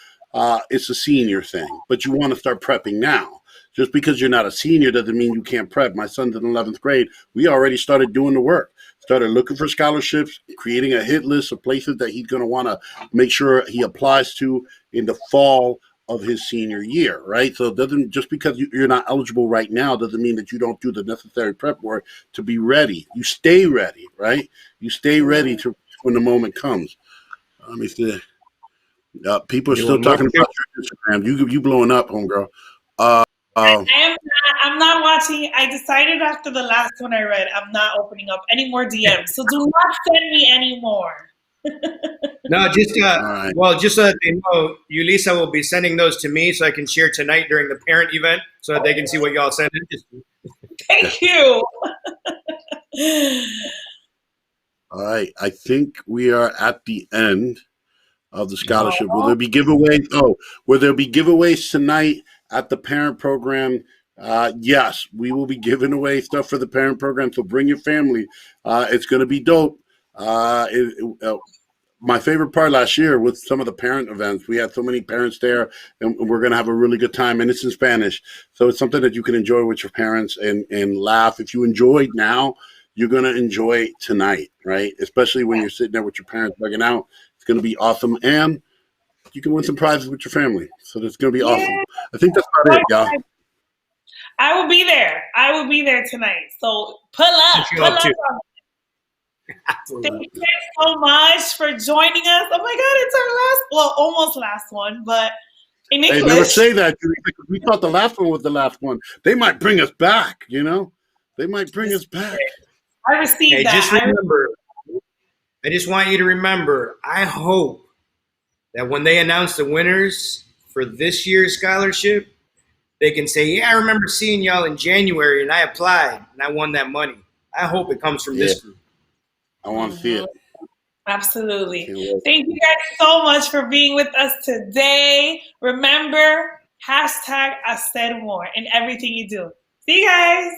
It's a senior thing, but you want to start prepping now. Just because you're not a senior doesn't mean you can't prep. My son's in 11th grade. We already started doing the work, started looking for scholarships, creating a hit list of places that he's going to want to make sure he applies to in the fall of his senior year, right? So it doesn't, just because you're not eligible right now doesn't mean that you don't do the necessary prep work to be ready. You stay ready, right? You stay ready to when the moment comes. Let me see. People are still talking about your Instagram. You blowing up, homegirl. Oh, I'm not watching. I decided after the last one I read, I'm not opening up any more DMs. So do not send me any more. No, just all right. well, just so that they know, Yulisa will be sending those to me so I can share tonight during the parent event so that they can see what y'all send in. Thank you. All right. I think we are at the end of the scholarship. Will there be giveaways? Oh, will there be giveaways tonight at the parent program? Yes, we will be giving away stuff for the parent program. So bring your family. It's going to be dope. My favorite part last year was some of the parent events. We had so many parents there, and we're going to have a really good time. And it's in Spanish, so it's something that you can enjoy with your parents and laugh. If you enjoyed now, you're going to enjoy tonight, right? Especially when you're sitting there with your parents bugging out. It's going to be awesome, and you can win some prizes with your family. So that's going to be awesome. I think that's about it, y'all. I will be there. I will be there tonight. So pull up. Pull up. Thank you guys so much for joining us. Oh my God, it's our last, well, almost last one, but in English. Hey, never say that. We thought the last one was the last one. They might bring us back, you know? They might bring us back. I received that. Just remember, I just want you to remember, I hope that when they announce the winners for this year's scholarship, they can say, yeah, I remember seeing y'all in January and I applied and I won that money. I hope it comes from this group. I want to see it. Absolutely. Thank you guys so much for being with us today. Remember, #Hacer More in everything you do. See you guys.